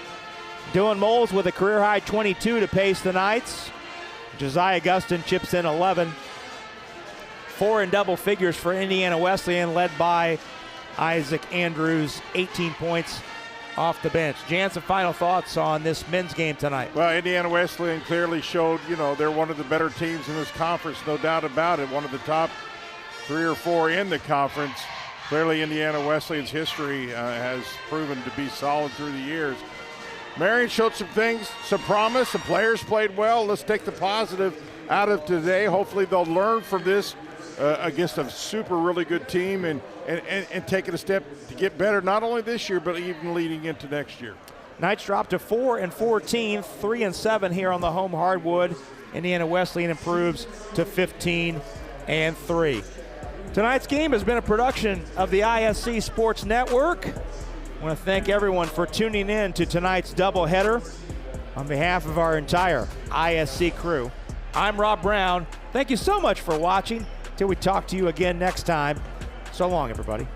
Dylan Moles with a career-high 22 to pace the Knights. Josiah Gustin chips in 11. 4 in double figures for Indiana Wesleyan, led by Isaac Andrews, 18 points off the bench. Jan, some final thoughts on this men's game tonight. Well, Indiana Wesleyan clearly showed, they're one of the better teams in this conference, no doubt about it. One of the top 3 or 4 in the conference. Clearly, Indiana Wesleyan's history has proven to be solid through the years. Marian showed some things, some promise. The players played well. Let's take the positive out of today. Hopefully, they'll learn from this against a super really good team and take it a step to get better, not only this year, but even leading into next year. Knights dropped to 4-14, 3-7 here on the home hardwood. Indiana Wesleyan improves to 15-3. Tonight's game has been a production of the ISC Sports Network. I want to thank everyone for tuning in to tonight's doubleheader. On behalf of our entire ISC crew, I'm Rob Brown. Thank you so much for watching. Till we talk to you again next time. So long, everybody.